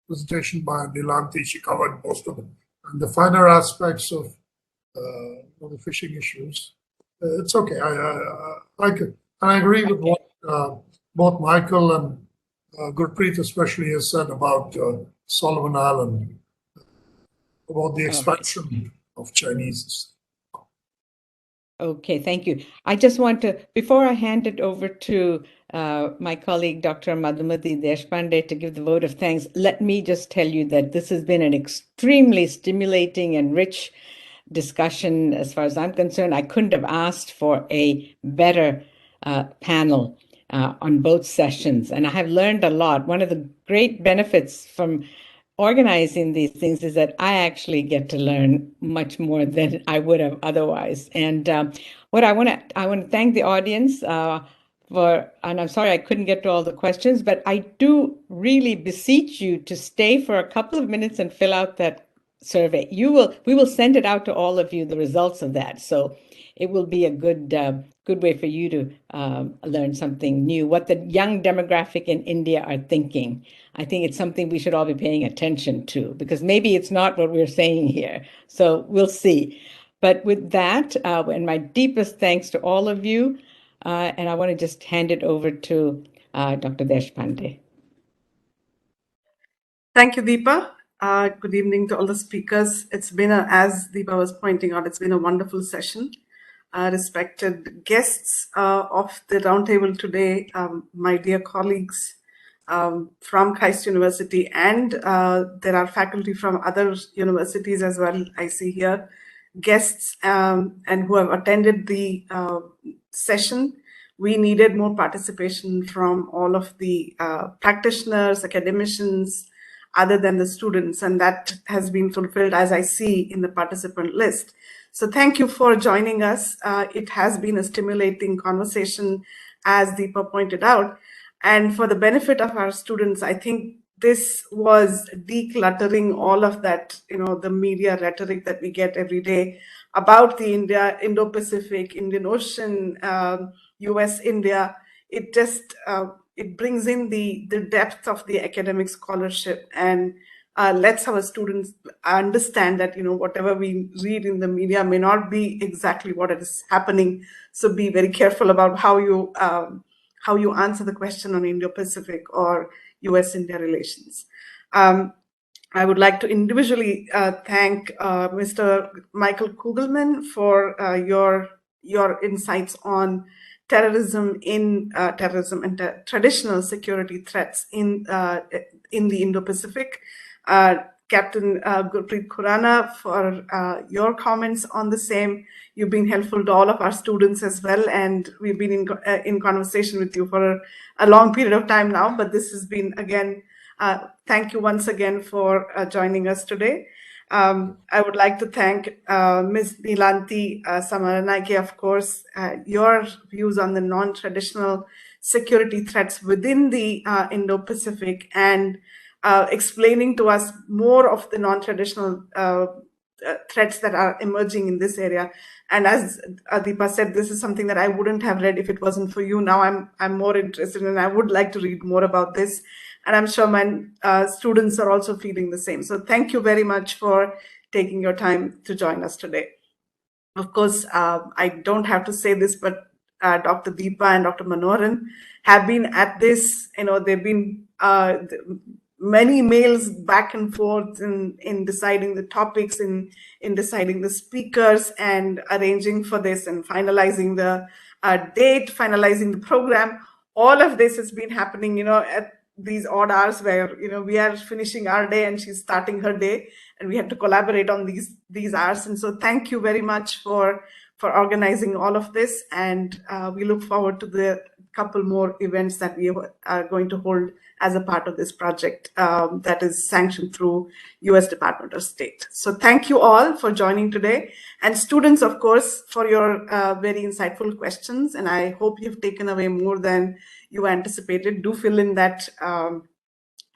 presentation by Nilanthi. She covered most of them. And the finer aspects of the fishing issues, it's okay. I like it. And I agree with what both Michael and Gurpreet especially has said about Solomon Island, about the expansion of Chinese. Okay, thank you. I just want to, before I hand it over to my colleague, Dr. Madhumati Deshpande, to give the vote of thanks, let me just tell you that this has been an extremely stimulating and rich discussion. As far as I'm concerned, I couldn't have asked for a better panel on both sessions, and I have learned a lot. One of the great benefits from organizing these things is that I actually get to learn much more than I would have otherwise. And what I want to thank the audience for, and I'm sorry I couldn't get to all the questions, but I do really beseech you to stay for a couple of minutes and fill out that survey. We will send it out to all of you, the results of that. So it will be a good way for you to learn something new, what the young demographic in India are thinking. I think it's something we should all be paying attention to, because maybe it's not what we're saying here. So we'll see. But with that, and my deepest thanks to all of you, and I want to just hand it over to Dr. Deshpande. Thank you, Deepa. Good evening to all the speakers. It's been, as Deepa was pointing out, it's been a wonderful session. Respected guests of the roundtable today, my dear colleagues from Christ University, and there are faculty from other universities as well, I see here, guests and who have attended the session. We needed more participation from all of the practitioners, academicians, other than the students, and that has been fulfilled, as I see in the participant list. So thank you for joining us. It has been a stimulating conversation, as Deepa pointed out. And for the benefit of our students, I think this was decluttering all of that, the media rhetoric that we get every day about the Indo-Pacific, Indian Ocean, U.S. India. It just, it brings in the depth of the academic scholarship and lets our students understand that, whatever we read in the media may not be exactly what is happening. So be very careful about how you answer the question on Indo-Pacific or U.S.-India relations. I would like to individually thank Mr. Michael Kugelman for your insights on terrorism and traditional security threats in the Indo-Pacific. Captain Gurpreet Khurana, for your comments on the same. You've been helpful to all of our students as well, and we've been in conversation with you for a long period of time now, but this has been, again, thank you once again for joining us today. I would like to thank Ms. Nilanthi Samaranayake, of course, your views on the non-traditional security threats within the Indo-Pacific, and explaining to us more of the non-traditional threats that are emerging in this area. And as Deepa said, this is something that I wouldn't have read if it wasn't for you. Now I'm more interested, and I would like to read more about this. And I'm sure my students are also feeling the same. So thank you very much for taking your time to join us today. Of course, I don't have to say this, but Dr. Deepa and Dr. Manoharan have been at this. They've been many mails back and forth in deciding the topics, in deciding the speakers, and arranging for this, and finalizing the date, finalizing the program. All of this has been happening, at these odd hours where, we are finishing our day and she's starting her day, and we have to collaborate on these hours. And so thank you very much for organizing all of this. And we look forward to the couple more events that we are going to hold as a part of this project that is sanctioned through U.S. Department of State. So thank you all for joining today, and students, of course, for your very insightful questions. And I hope you've taken away more than you anticipated. Do fill in that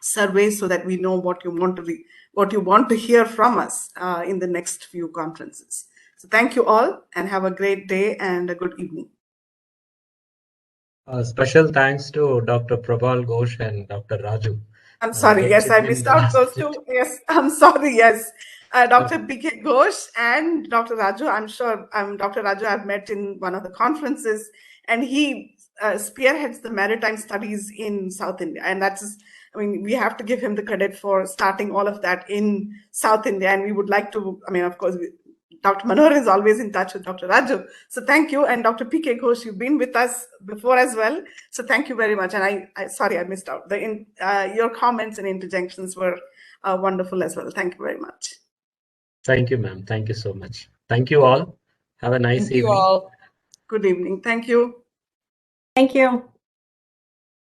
survey so that we know what you want to hear from us in the next few conferences. So thank you all, and have a great day and a good evening. Special thanks to Dr. Prabal Ghosh and Dr. Raju. I'm sorry, yes, I missed out those two. Yes, I'm sorry, yes. Dr. P.K. Ghosh and Dr. Raju, I'm sure Dr. Raju I've met in one of the conferences, and he spearheads the Maritime Studies in South India. And that's, I mean, we have to give him the credit for starting all of that in South India. And we would like to, I mean, of course, Dr. Manohar is always in touch with Dr. Raju. So thank you. And Dr. P.K. Ghosh, you've been with us before as well. So thank you very much. And sorry, I missed out. Your comments and interjections were wonderful as well. Thank you very much. Thank you, ma'am. Thank you so much. Thank you all. Have a nice evening. Thank you all. Good evening. Thank you. Thank you.